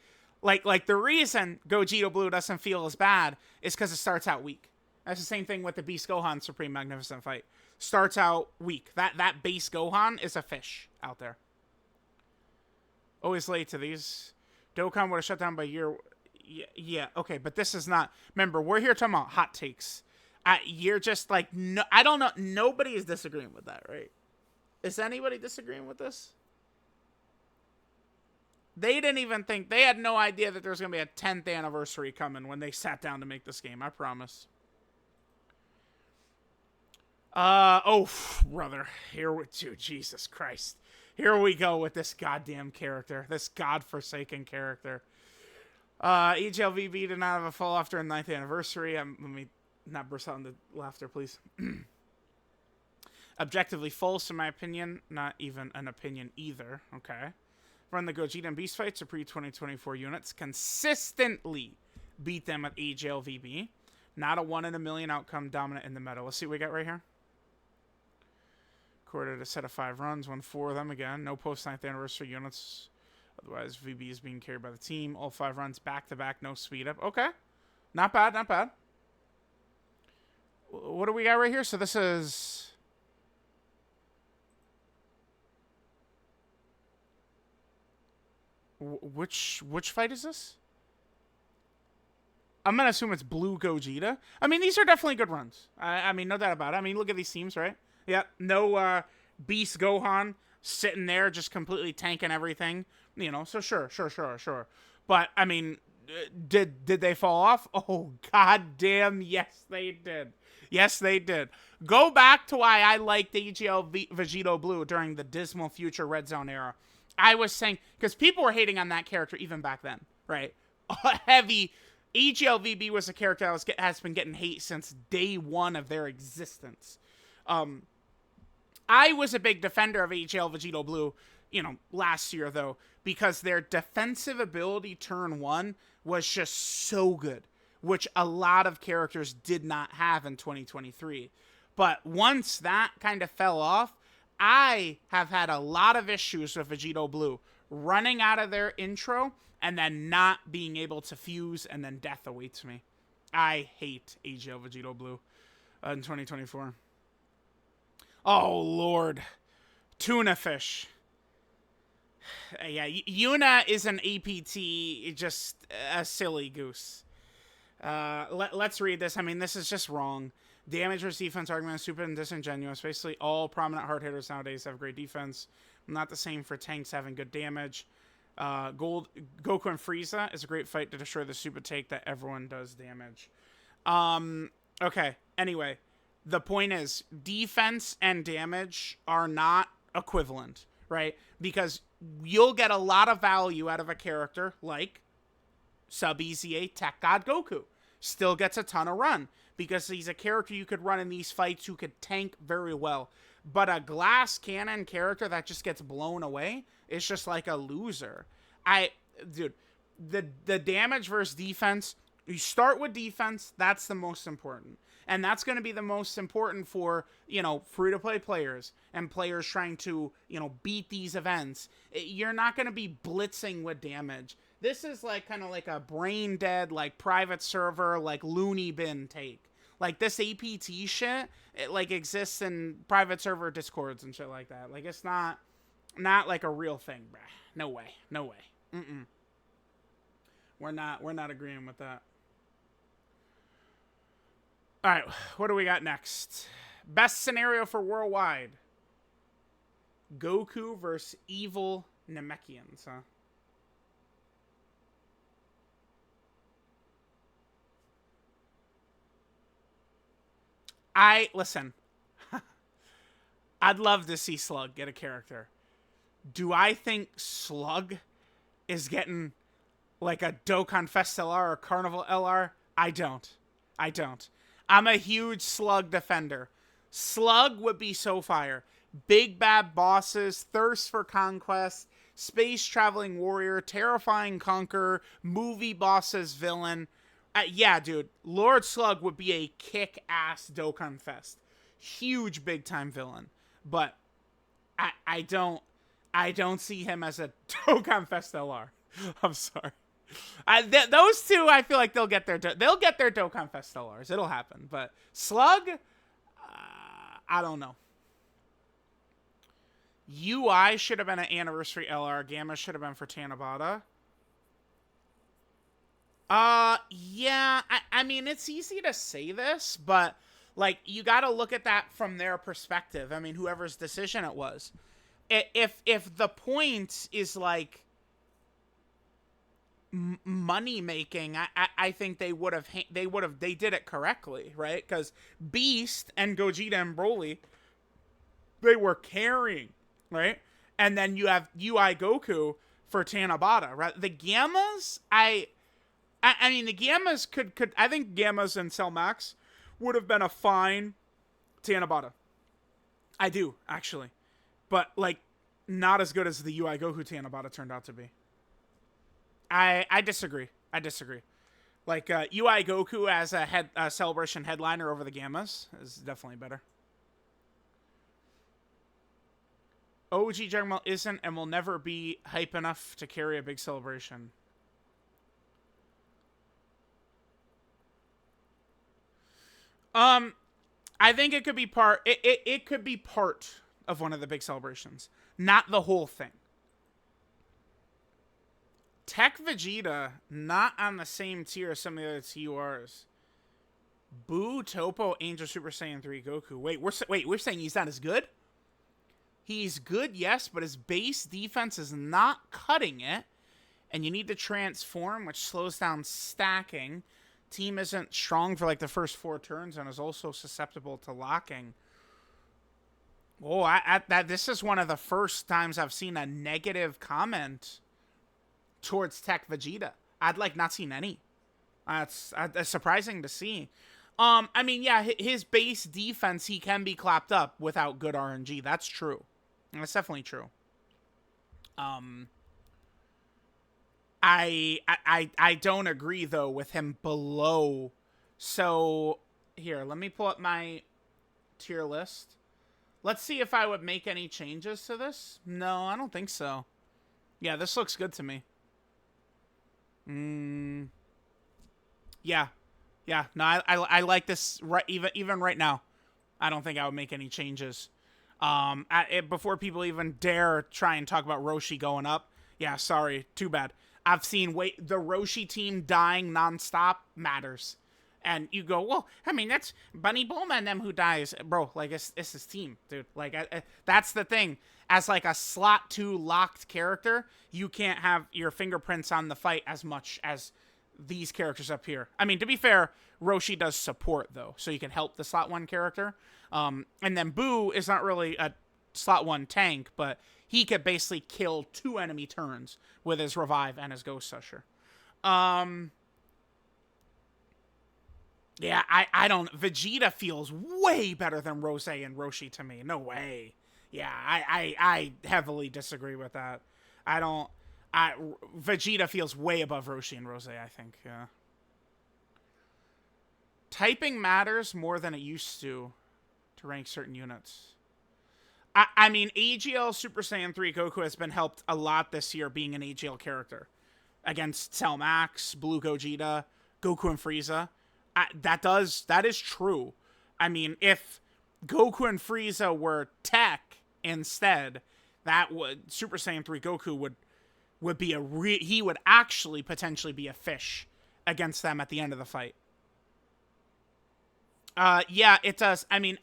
Like the reason Gogeta Blue doesn't feel as bad is because it starts out weak. That's the same thing with the Beast Gohan Supreme Magnificent fight. Starts out weak. That base Gohan is a fish out there. Always late to these. Dokkan would have shut down by year. Yeah, okay, but this is not... Remember, we're here talking about hot takes. You're just like... No, I don't know. Nobody is disagreeing with that, right? Is anybody disagreeing with this? They didn't even think... They had no idea that there was going to be a 10th anniversary coming when they sat down to make this game. I promise. Oh, brother. Dude, Jesus Christ. Here we go with this goddamn character. This godforsaken character. EGLVB did not have a fall after the 9th anniversary. Let me not burst out into laughter, please. Objectively false, in my opinion. Not even an opinion either. Okay. Run the Gogeta and Beast fights, or pre-2024 units. Consistently beat them with AJLVB. Not a 1 in a million outcome dominant in the meta. Let's see what we got right here. Recorded a set of 5 runs. Won 4 of them again. No post-9th anniversary units. Otherwise, VB is being carried by the team. All 5 runs back-to-back. No speed up. Okay. Not bad. Not bad. What do we got right here? So this is... Which fight is this? I'm gonna assume it's Blue Gogeta. I mean, these are definitely good runs. I mean, no doubt about it. I mean, look at these teams, right? Yeah, no Beast Gohan sitting there just completely tanking everything. You know, so sure. But, I mean, did they fall off? Oh, goddamn, yes, they did. Yes, they did. Go back to why I liked AGL Vegito Blue during the dismal future Red Zone era. I was saying, because people were hating on that character even back then, right? Heavy. EGLVB was a character that has been getting hate since day 1 of their existence. I was a big defender of AGL Vegito Blue, you know, last year, though, because their defensive ability turn 1 was just so good, which a lot of characters did not have in 2023. But once that kind of fell off, I have had a lot of issues with Vegito Blue running out of their intro and then not being able to fuse, and then death awaits me. I hate AGL Vegito Blue in 2024. Oh, Lord. Tuna fish. Yeah, Yuna is an APT, just a silly goose. Let's read this. I mean, this is just wrong. Damage versus defense argument is super and disingenuous. Basically, all prominent hard hitters nowadays have great defense. Not the same for tanks having good damage. Goku and Frieza is a great fight to destroy the super take that everyone does damage. Okay, anyway. the point is defense and damage are not equivalent, right? Because you'll get a lot of value out of a character like Sub EZA Tech God Goku. Still gets a ton of run because he's a character you could run in these fights who could tank very well. But a glass cannon character that just gets blown away is just like a loser. Dude, the damage versus defense, you start with defense, that's the most important. And that's going to be the most important for, free-to-play players and players trying to, beat these events. You're not going to be blitzing with damage. This is like kind of like a brain dead, like private server, like loony bin take. Like this APT shit, it like exists in private server discords and shit like that. Like it's not like a real thing, bruh. No way. We're not agreeing with that. All right, what do we got next? Best scenario for worldwide. Goku versus evil Namekians, huh? Listen. I'd love to see Slug get a character. Do I think Slug is getting like a Dokkan Fest LR or Carnival LR? I don't. I'm a huge Slug defender. Slug would be so fire. Big bad bosses, thirst for conquest, space traveling warrior, terrifying conqueror, movie bosses villain. Yeah, dude. Lord Slug would be a kick-ass Dokkan Fest. Huge big-time villain. But I don't see him as a Dokkan Fest LR. I'm sorry. Those two, I feel like they'll get their Dokkan Fest LRs. It'll happen. But Slug, I don't know. UI should have been an Anniversary LR. Gamma should have been for Tanabata. Yeah, I mean, it's easy to say this, but, like, you gotta look at that from their perspective. I mean, whoever's decision it was. If the point is, like, money making, I think they did it correctly, right? Because Beast and Gogeta and Broly, they were carrying, right? And then you have UI Goku for Tanabata, right? The Gammas, I mean, the Gammas could I think Gammas and Cell Max would have been a fine Tanabata. I do, actually. But, like, not as good as the UI Goku Tanabata turned out to be. I disagree. Like, UI Goku as a celebration headliner over the Gammas is definitely better. OG Dragon Ball isn't and will never be hype enough to carry a big celebration. I think it could be it could be part of one of the big celebrations, not the whole thing. Tech Vegeta, not on the same tier as some of the other TURs. Boo, Topo, Angel Super Saiyan 3, Goku. Wait, we're saying he's not as good? He's good, yes, but his base defense is not cutting it. And you need to transform, which slows down stacking. Team isn't strong for like the first 4 turns and is also susceptible to locking. Oh, this is one of the first times I've seen a negative comment towards Tech Vegeta. I'd like not seen any. That's surprising to see. I mean, yeah, his base defense, he can be clapped up without good RNG. That's true. That's definitely true. I don't agree though with him below. So here, let me pull up my tier list. Let's see if I would make any changes to this. No, I don't think so. Yeah, this looks good to me. Yeah. No, I like this right even right now. I don't think I would make any changes. Before people even dare try and talk about Roshi going up. Yeah, sorry, too bad. I've seen the Roshi team dying nonstop matters. And you go, well, I mean, that's Bunny Bulma and them who dies. Bro, like, it's his team, dude. Like, that's the thing. As, like, a slot 2 locked character, you can't have your fingerprints on the fight as much as these characters up here. I mean, to be fair, Roshi does support, though, so you can help the slot 1 character. And then Boo is not really a slot 1 tank, but he could basically kill 2 enemy turns with his revive and his Ghost Usher. Yeah, I don't... Vegeta feels way better than Rose and Roshi to me. No way. Yeah, I heavily disagree with that. Vegeta feels way above Roshi and Rose, I think. Yeah. Typing matters more than it used to rank certain units. I mean, AGL Super Saiyan 3 Goku has been helped a lot this year being an AGL character. Against Cell Max, Blue Gogeta, Goku and Frieza. That is true. I mean, if Goku and Frieza were tech instead, that would Super Saiyan 3 Goku would be he would actually potentially be a fish against them at the end of the fight. Yeah, it does. I mean,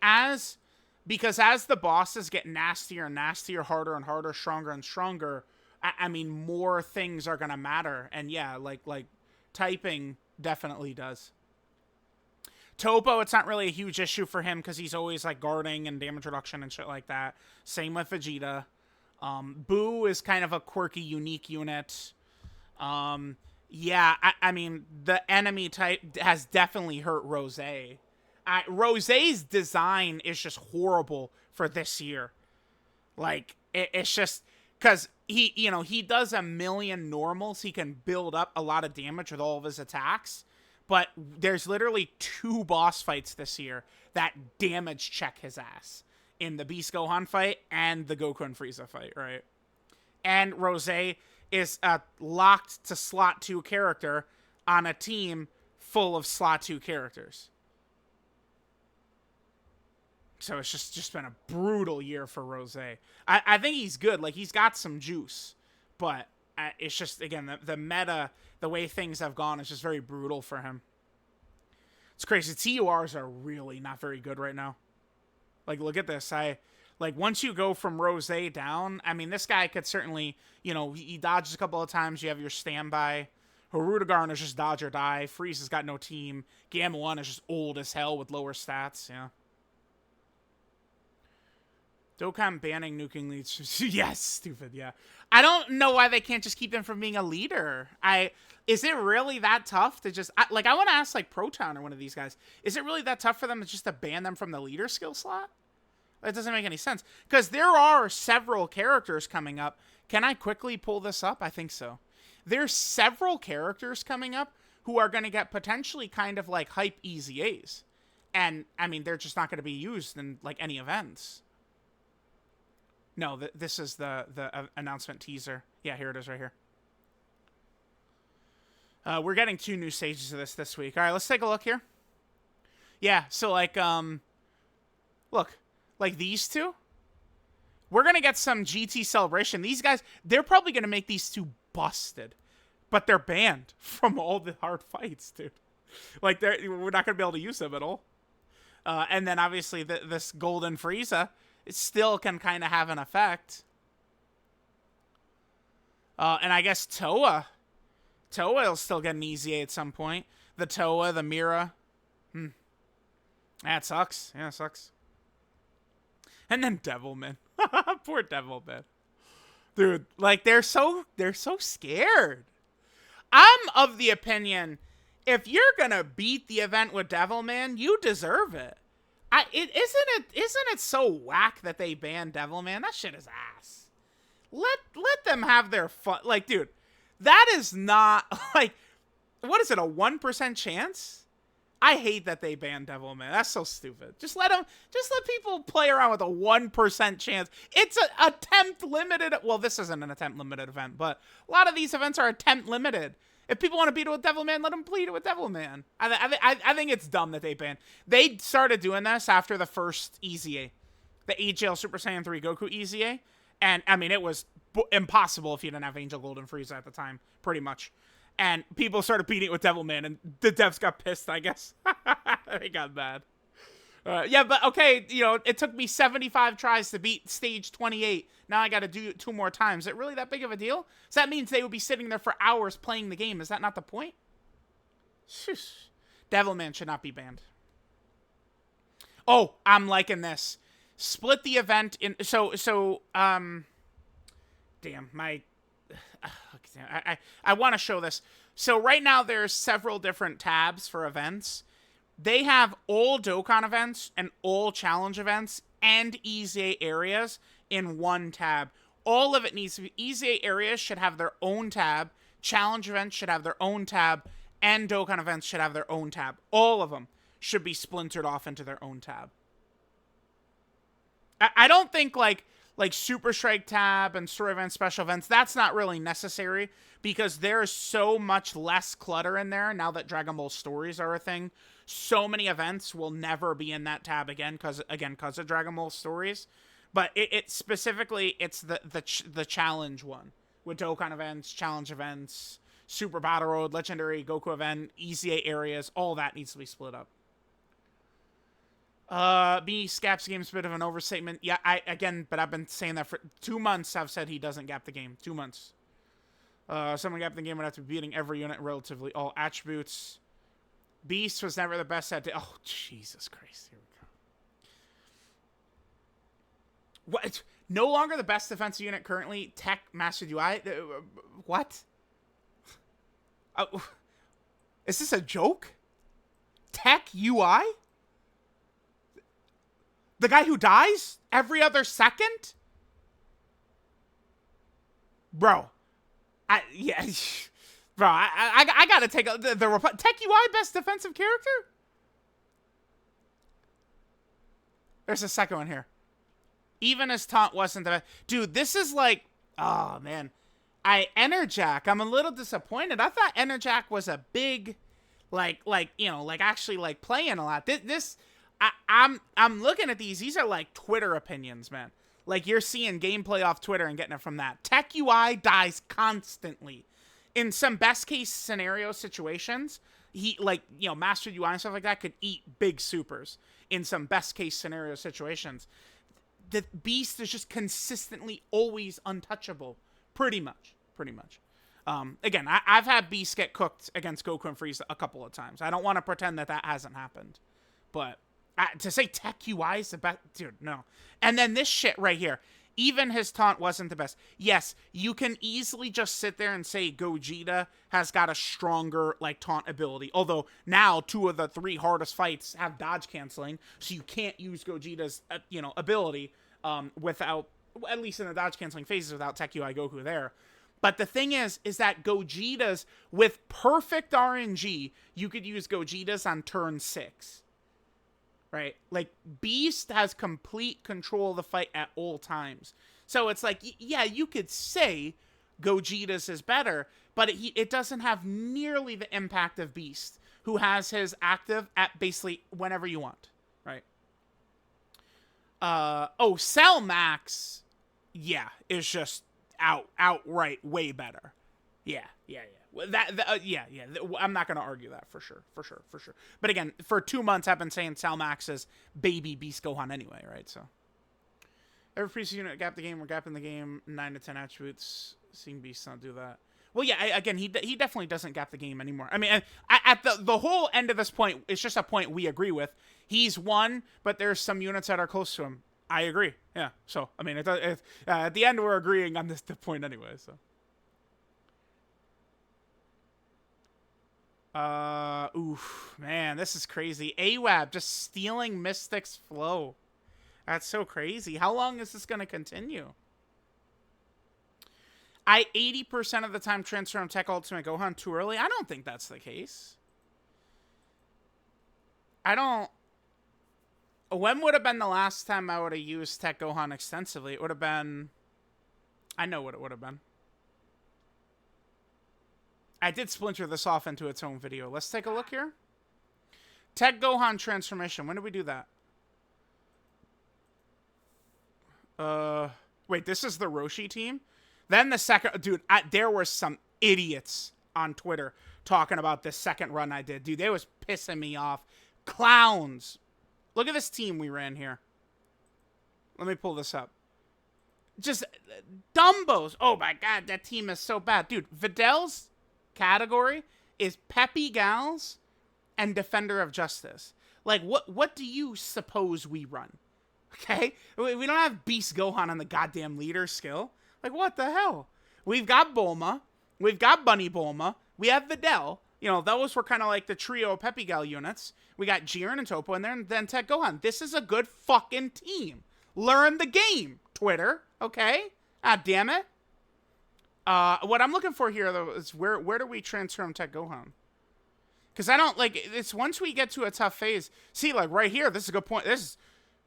because as the bosses get nastier and nastier, harder and harder, stronger and stronger, I mean, more things are gonna matter. And yeah, like typing definitely does. Topo, it's not really a huge issue for him because he's always like guarding and damage reduction and shit like that. Same with Vegeta. Boo is kind of a quirky, unique unit. Yeah, I mean, the enemy type has definitely hurt Rose. Rose's design is just horrible for this year. Like, it's just... Because he does a million normals. He can build up a lot of damage with all of his attacks. But there's literally 2 boss fights this year that damage check his ass. In the Beast Gohan fight and the Goku and Frieza fight, right? And Rose is a locked to slot 2 character on a team full of slot 2 characters. So it's just been a brutal year for Rose. I think he's good. Like, he's got some juice. But it's just, again, the meta, the way things have gone is just very brutal for him. It's crazy. TURs are really not very good right now. Like, look at this. Once you go from Rose down, I mean, this guy could certainly, he dodges a couple of times. You have your standby. Hirudegarn is just dodge or die. Frieza's got no team. Gamma 1 is just old as hell with lower stats, yeah. Dokkan banning nuking leads. Yes, stupid, yeah. I don't know why they can't just keep them from being a leader. Is it really that tough to just... I want to ask, Proton or one of these guys. Is it really that tough for them to ban them from the leader skill slot? That doesn't make any sense. Because there are several characters coming up. Can I quickly pull this up? I think so. There's several characters coming up who are going to get potentially kind of hype easy A's. And, I mean, they're just not going to be used in, any events. No, this is the announcement teaser. Yeah, here it is right here. We're getting 2 new stages of this week. All right, let's take a look here. Yeah, so, look, these 2. We're going to get some GT Celebration. These guys, they're probably going to make these 2 busted. But they're banned from all the hard fights, dude. We're not going to be able to use them at all. And then, obviously, this Golden Frieza... it still can kind of have an effect. And I guess Toa. Toa will still get an easy A at some point. The Toa, the Mira. That sucks. Yeah, it sucks. And then Devilman. Poor Devilman. Dude, they're so scared. I'm of the opinion, if you're gonna beat the event with Devilman, you deserve it. Isn't it so whack that they banned Devilman? That shit is ass. Let them have their fun. Dude, that is not what is it, a 1% chance? I hate that they banned Devilman. That's so stupid. Just let people play around with a 1% chance. It's an attempt limited. Well, this isn't an attempt limited event, but a lot of these events are attempt limited. If people want to beat it with Devilman, let them beat it with Devilman. I think it's dumb that they banned. They started doing this after the first EZA, the AGL Super Saiyan 3 Goku EZA, and I mean it was impossible if you didn't have Angel Golden Frieza at the time, pretty much. And people started beating it with Devilman, and the devs got pissed, I guess. They got mad. Yeah, but okay, it took me 75 tries to beat stage 28. Now I got to do it 2 more times. Is it really that big of a deal? So that means they would be sitting there for hours playing the game. Is that not the point? Devilman should not be banned. Oh, I'm liking this. Split the event in damn, I want to show this. So right now there's several different tabs for events. They have all Dokkan events and all challenge events and EZA areas in one tab. All of it needs to be, EZA areas should have their own tab, challenge events should have their own tab, and Dokkan events should have their own tab. All of them should be splintered off into their own tab. I don't think like Super Strike tab and story events, special events, that's not really necessary because there's so much less clutter in there now that Dragon Ball stories are a thing. So many events will never be in that tab again because of Dragon Ball stories. But it specifically, it's the challenge one with Dokkan events, challenge events, Super Battle Road, Legendary Goku event, EZA areas, all that needs to be split up. Scaps game's a bit of an overstatement. Yeah, but I've been saying that for 2 months. I've said he doesn't gap the game. 2 months. Someone gapping the game would have to be beating every unit relatively all attributes. Beast was never the best at... Oh, Jesus Christ. Here we go. What? No longer the best defensive unit currently. Tech Mastered UI? What? Is this a joke? Tech UI? The guy who dies every other second? Bro. Bro, I gotta take the Tech UI best defensive character? There's a second one here. Even as taunt wasn't the best. Dude, this is like, oh man. Enerjack, I'm a little disappointed. I thought Enerjack was a big, actually playing a lot. I'm looking at these. These are like Twitter opinions, man. Like you're seeing gameplay off Twitter and getting it from that. Tech UI dies constantly. In some best case scenario situations, he Mastered UI and stuff like that could eat big supers. In some best case scenario situations, the Beast is just consistently always untouchable. Pretty much. Again, I've had Beast get cooked against Goku and Frieza a couple of times. I don't want to pretend that hasn't happened, but. To say Tech UI is the best... Dude, no. And then this shit right here. Even his taunt wasn't the best. Yes, you can easily just sit there and say Gogeta has got a stronger, taunt ability. Although, now, 2 of the 3 hardest fights have dodge canceling, so you can't use Gogeta's, ability without... At least in the dodge canceling phases without Tech UI Goku there. But the thing is that Gogeta's... With perfect RNG, you could use Gogeta's on turn 6. Right? Beast has complete control of the fight at all times. So it's yeah, you could say Gogeta's is better, but it doesn't have nearly the impact of Beast, who has his active at basically whenever you want. Right? Cell Max, yeah, is just outright way better. Yeah. I'm not going to argue that for sure. But again, for 2 months, I've been saying Sal Max is baby Beast Gohan anyway, right? So every previous unit gap the game, we're gapping the game, 9 to 10 attributes. Seeing Beast not do that. Well, yeah, again, he definitely doesn't gap the game anymore. I mean, at the whole end of this point, it's just a point we agree with. He's won, but there's some units that are close to him. I agree. Yeah. So, I mean, at the end, we're agreeing on the point anyway, so. Man, this is crazy. AWAB just stealing Mystic's flow. That's so crazy. How long is this going to continue? I 80% of the time transfer from Tech Ultimate Gohan too early. I don't think that's the case. When would have been the last time I would have used Tech Gohan extensively? It would have been... I know what it would have been. I did splinter this off into its own video. Let's take a look here. Tech Gohan transformation. When did we do that? Wait, this is the Roshi team? Then the second... Dude, there were some idiots on Twitter talking about this second run I did. Dude, they was pissing me off. Clowns. Look at this team we ran here. Let me pull this up. Just dumbos. Oh my god, that team is so bad. Dude, Videl's category is Peppy Gals and Defender of Justice. Like, what do you suppose we run? Okay? We don't have Beast Gohan on the goddamn leader skill. Like, what the hell? We've got Bulma. We've got Bunny Bulma. We have Videl. You know, those were kind of like the trio of Peppy Gal units. We got Jiren and Toppo in there, and then Tech Gohan. This is a good fucking team. Learn the game, Twitter. Okay? Ah, damn it. What I'm looking for here, though, is where do we transform Tech Gohan? Because I don't, like, it's once we get to a tough phase. See, like, right here, this is a good point. This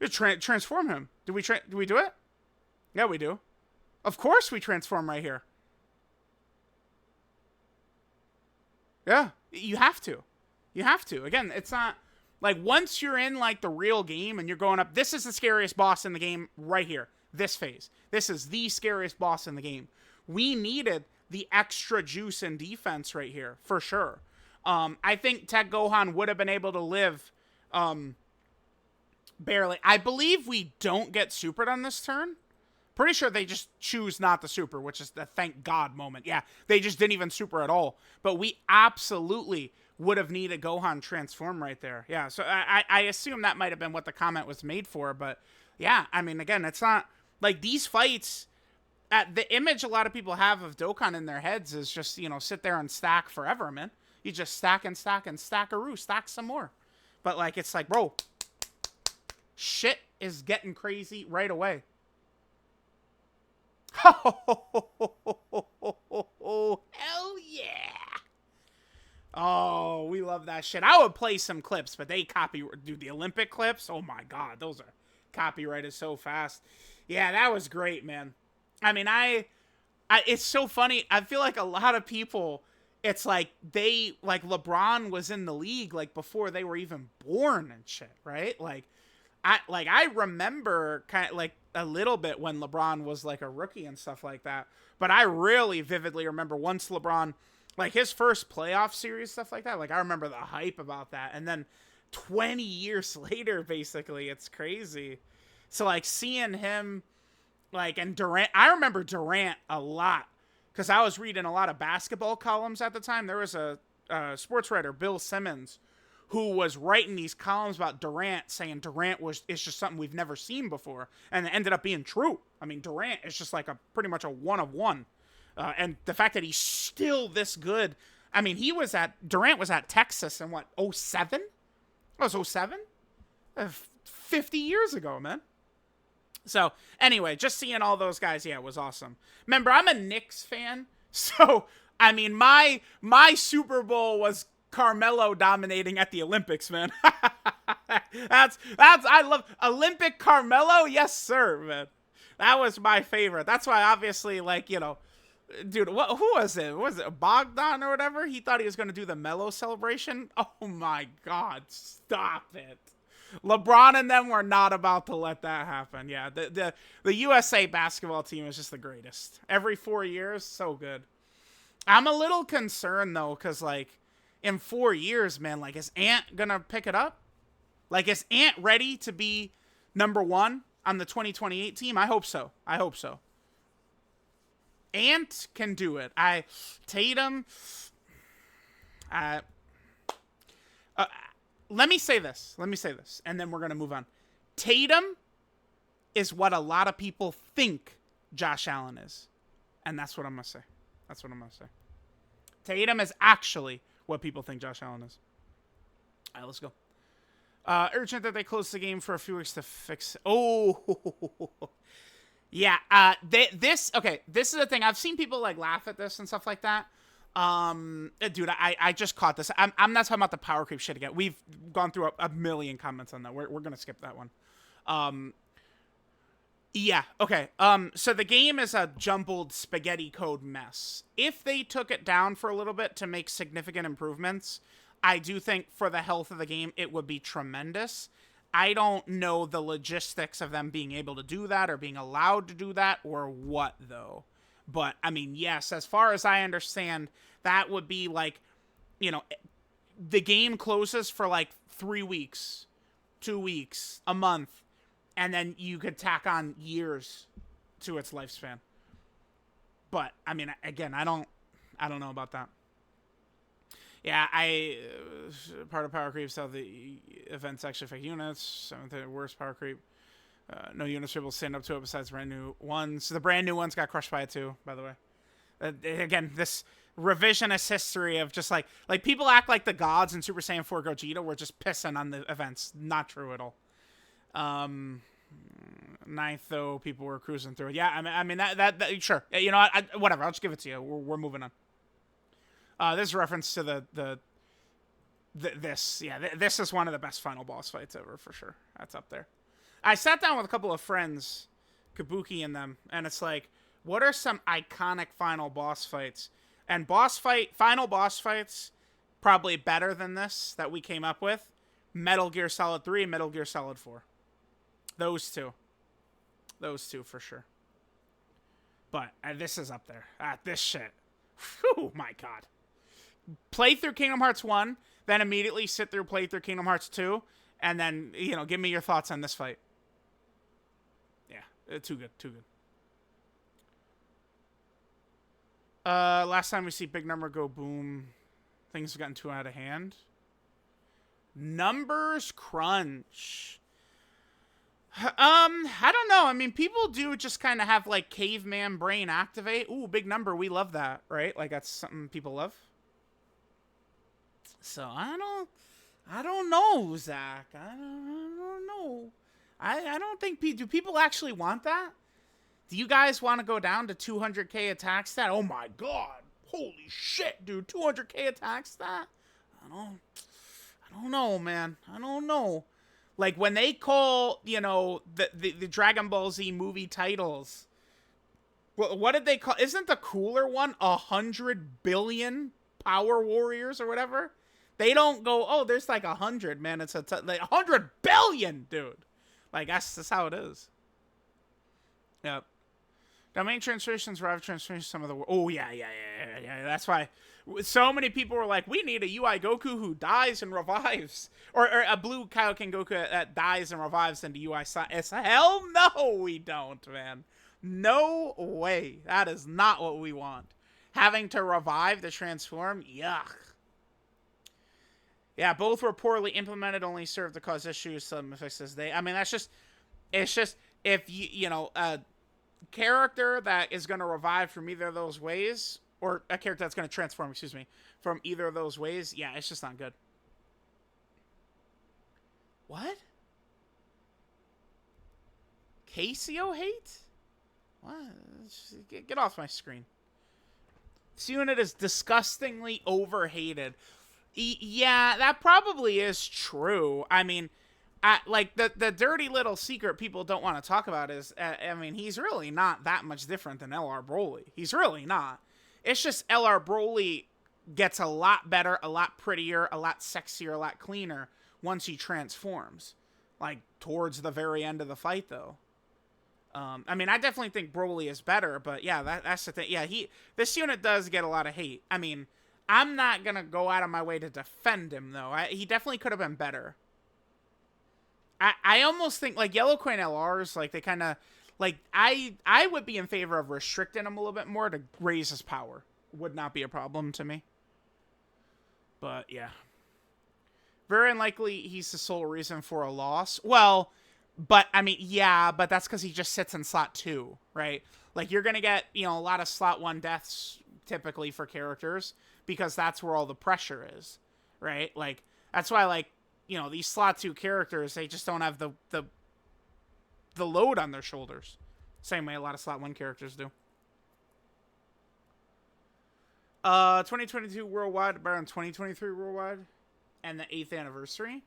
is, transform him. Do we do it? Yeah, we do. Of course we transform right here. Yeah, you have to. You have to. Again, it's not, like, once you're in, like, the real game and you're going up, this is the scariest boss in the game right here. This phase. This is the scariest boss in the game. We needed the extra juice and defense right here, for sure. I think Tech Gohan would have been able to live barely. I believe we don't get supered on this turn. Pretty sure they just choose not to super, which is the thank God moment. Yeah, they just didn't even super at all. But we absolutely would have needed Gohan transform right there. Yeah, so I assume that might have been what the comment was made for. But yeah, I mean, again, it's not like these fights. The image a lot of people have of Dokkan in their heads is just, you know, sit there and stack forever, man. You just stack and stack and stack-a-roo, stack some more. But, like, it's like, bro, shit is getting crazy right away. Oh, hell yeah. Oh, we love that shit. I would play some clips, but they do the Olympic clips. Oh, my God. Those are copyrighted so fast. Yeah, that was great, man. I mean, it's so funny. I feel like a lot of people, it's like LeBron was in the league like before they were even born and shit, right? Like I remember kind of like a little bit when LeBron was like a rookie and stuff like that. But I really vividly remember once LeBron, like his first playoff series, stuff like that. Like I remember the hype about that. And then 20 years later, basically, it's crazy. So like seeing him, like, and Durant, I remember Durant a lot because I was reading a lot of basketball columns at the time. There was a sports writer, Bill Simmons, who was writing these columns about Durant, saying Durant is just something we've never seen before, and it ended up being true. I mean, Durant is just like pretty much a one of one, and the fact that he's still this good. I mean, Durant was at Texas in what, 07? That was 07? 50 years ago, man. So, anyway, just seeing all those guys, yeah, it was awesome. Remember, I'm a Knicks fan, so, I mean, my Super Bowl was Carmelo dominating at the Olympics, man. I love Olympic Carmelo, yes, sir, man. That was my favorite. That's why, obviously, like, you know, dude, who was it? Was it Bogdan or whatever? He thought he was going to do the Melo celebration. Oh, my God, stop it. LeBron and them were not about to let that happen. Yeah, the USA basketball team is just the greatest. Every 4 years, so good. I'm a little concerned, though, because, like, in 4 years, man, like, is Ant going to pick it up? Like, is Ant ready to be number one on the 2028 team? I hope so. I hope so. Ant can do it. Tatum... Let me say this, and then we're going to move on. Tatum is what a lot of people think Josh Allen is. And that's what I'm going to say. Tatum is actually what people think Josh Allen is. All right, let's go. Urgent that they close the game for a few weeks to fix... Oh, yeah. This is the thing. I've seen people, like, laugh at this and stuff like that. Dude, I just caught this. I'm not talking about the power creep shit again. We've gone through a million comments on that. We're gonna skip that one. Yeah, okay. So the game is a jumbled spaghetti code mess. If they took it down for a little bit to make significant improvements, I do think for the health of the game, it would be tremendous. I don't know the logistics of them being able to do that or being allowed to do that or what, though. But, I mean, yes, as far as I understand, that would be like, you know, the game closes for like 3 weeks, 2 weeks, a month, and then you could tack on years to its lifespan. But, I mean, again, I don't know about that. Yeah, I part of power creep how the events actually affect units. Seventh, worst power creep. No units are able to stand up to it besides brand new ones. The brand new ones got crushed by it too, by the way. Again, this revisionist history of just like people act like the gods in Super Saiyan 4 Gogeta were just pissing on the events. Not true at all. Ninth, though, people were cruising through. Yeah, I mean that sure. You know, whatever. I'll just give it to you. We're moving on. This is a reference to this. Yeah, this is one of the best final boss fights ever for sure. That's up there. I sat down with a couple of friends, Kabuki and them, and it's like, what are some iconic final boss fights? And final boss fights, probably better than this that we came up with. Metal Gear Solid 3 and Metal Gear Solid 4. Those two for sure. But this is up there. This shit. Oh my god. Play through Kingdom Hearts 1, then immediately sit through play through Kingdom Hearts 2, and then, give me your thoughts on this fight. Yeah, too good. Last time we see big number go boom, things have gotten too out of hand. Numbers crunch. I don't know. I mean, people do just kind of have like caveman brain activate. Ooh, big number. We love that, right? Like that's something people love. So I don't know, Zach. I don't know. I don't think do people actually want that? Do you guys want to go down to 200k attack stat? Oh my god. Holy shit, dude. 200k attack stat? I don't know, man. I don't know. Like, when they call, the Dragon Ball Z movie titles, what did they call? Isn't the cooler one 100 billion Power Warriors or whatever? They don't go, oh, there's like 100, man. It's like 100 billion, dude. Like, that's how it is. Yep. Domain translations, Rival translations, some of the... Oh, yeah. That's why so many people were like, we need a UI Goku who dies and revives. Or a blue Kaioken Goku that dies and revives into UI Science. Hell no, we don't, man. No way. That is not what we want. Having to revive to transform? Yuck. Yeah, both were poorly implemented, only served to cause issues. Some fixes they... I mean, it's just... If a character that is going to revive from either of those ways, or a character that's going to transform, from either of those ways, yeah, it's just not good. What? Casio hate? What? Get off my screen. This unit is disgustingly overhated. Yeah, that probably is true. I mean... like, the dirty little secret people don't want to talk about is, he's really not that much different than LR Broly. He's really not. It's just LR Broly gets a lot better, a lot prettier, a lot sexier, a lot cleaner once he transforms. Like, towards the very end of the fight, though. I definitely think Broly is better, but yeah, that's the thing. Yeah, this unit does get a lot of hate. I mean, I'm not going to go out of my way to defend him, though. He definitely could have been better. I almost think, like, Yellow Coin LRs, like, they kind of, like, I would be in favor of restricting him a little bit more to raise his power. Would not be a problem to me. But, yeah. Very unlikely he's the sole reason for a loss. Well, but, yeah, but that's because he just sits in slot 2, right? Like, you're going to get, a lot of slot 1 deaths, typically, for characters, because that's where all the pressure is, right? Like, that's why, like, these slot 2 characters, they just don't have the load on their shoulders. Same way a lot of slot 1 characters do. 2022 worldwide, better than 2023 worldwide, and the 8th anniversary.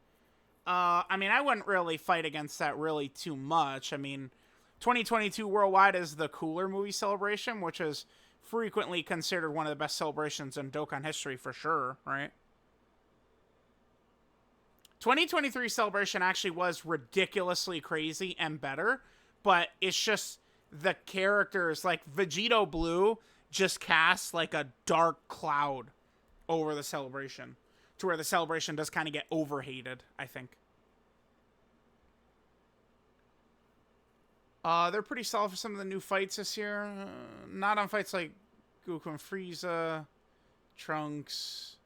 I wouldn't really fight against that really too much. 2022 worldwide is the cooler movie celebration, which is frequently considered one of the best celebrations in Dokkan history for sure, right? 2023 celebration actually was ridiculously crazy and better, but it's just the characters, like Vegito Blue just casts like a dark cloud over the celebration to where the celebration does kind of get overhated, I think. They're pretty solid for some of the new fights this year. Not on fights like Goku and Frieza, Trunks.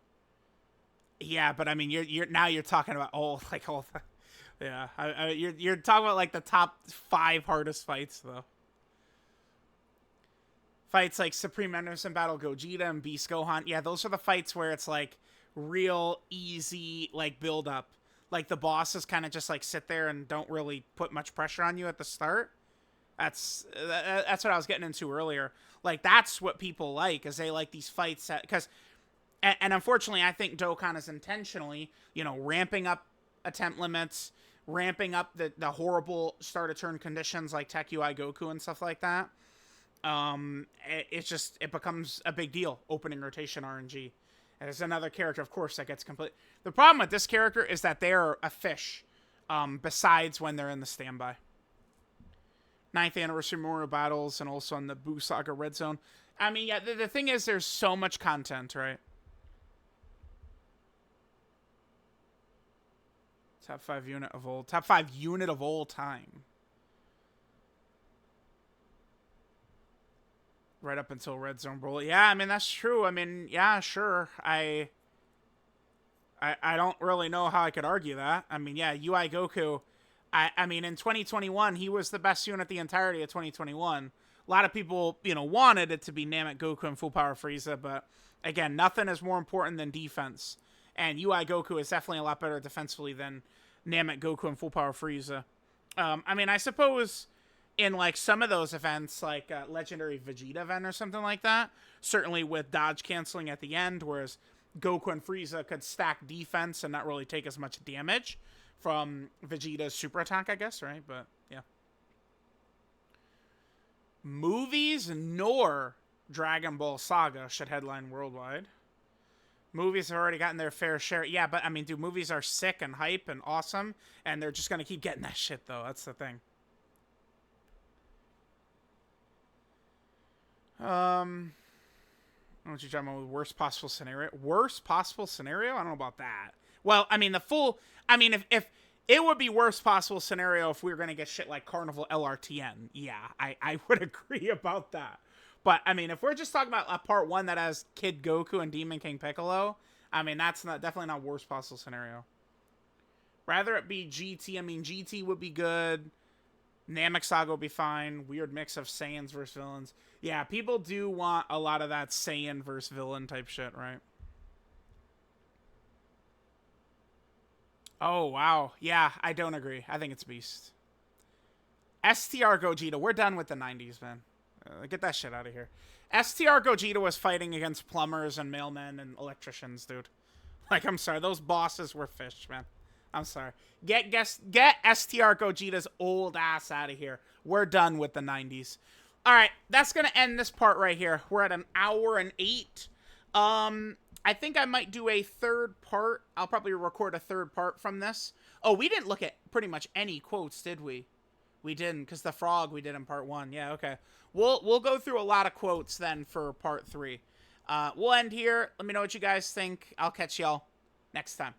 Yeah, but I mean, you're now you're talking about all yeah. You're talking about like the top 5 hardest fights though. Fights like Supreme Anderson Battle Gogeta and Beast Gohan. Yeah, those are the fights where it's like real easy like build up. Like the bosses kind of just like sit there and don't really put much pressure on you at the start. That's what I was getting into earlier. Like that's what people like, is they like these fights that, because and unfortunately I think Dokkan is intentionally, ramping up attempt limits, ramping up the horrible start of turn conditions like Tech UI Goku and stuff like that. It becomes a big deal opening rotation RNG. And there's another character, of course, that gets complete. The problem with this character is that they're a fish, besides when they're in the standby. 9th anniversary Memorial Battles, and also on the Buu Saga Red Zone. I mean, yeah, the thing is, there's so much content, right? Top 5 unit of all. Top 5 unit of all time. Right up until Red Zone Brawl. Yeah, I mean, that's true. I mean, yeah, sure. I don't really know how I could argue that. I mean, yeah, UI Goku. I mean, in 2021, he was the best unit the entirety of 2021. A lot of people, wanted it to be Namek Goku and Full Power Frieza, but again, nothing is more important than defense. And UI Goku is definitely a lot better defensively than Namek Goku and Full Power Frieza. I mean, I suppose in like some of those events, like Legendary Vegeta event or something like that, certainly with dodge canceling at the end, whereas Goku and Frieza could stack defense and not really take as much damage from Vegeta's super attack, I guess, right? But yeah. Movies nor Dragon Ball Saga should headline worldwide. Movies have already gotten their fair share. Yeah, but I mean, dude, movies are sick and hype and awesome, and they're just gonna keep getting that shit, though. That's the thing. What you talking about? Worst possible scenario? Worst possible scenario? I don't know about that. Well, I mean, if it would be worst possible scenario if we were gonna get shit like Carnival LRTN. Yeah, I would agree about that. But I mean, if we're just talking about a part 1 that has Kid Goku and Demon King Piccolo, I mean, that's definitely not worst possible scenario. Rather it be GT. I mean, GT would be good. Namek Saga will be fine. Weird mix of Saiyans versus villains. Yeah, people do want a lot of that Saiyan versus villain type shit, right? Oh, wow. Yeah, I don't agree. I think it's Beast. STR Gogeta. We're done with the 90s, man. Get that shit out of here. STR Gogeta was fighting against plumbers and mailmen and electricians, dude. Like, I'm sorry. Those bosses were fish, man. I'm sorry. Get STR Gogeta's old ass out of here. We're done with the 90s. All right, that's going to end this part right here. We're at an hour and 8. I think I might do a third part. I'll probably record a third part from this. Oh, we didn't look at pretty much any quotes, did we? We didn't, because the frog we did in part 1. Yeah, okay. We'll go through a lot of quotes then for part 3. We'll end here. Let me know what you guys think. I'll catch y'all next time.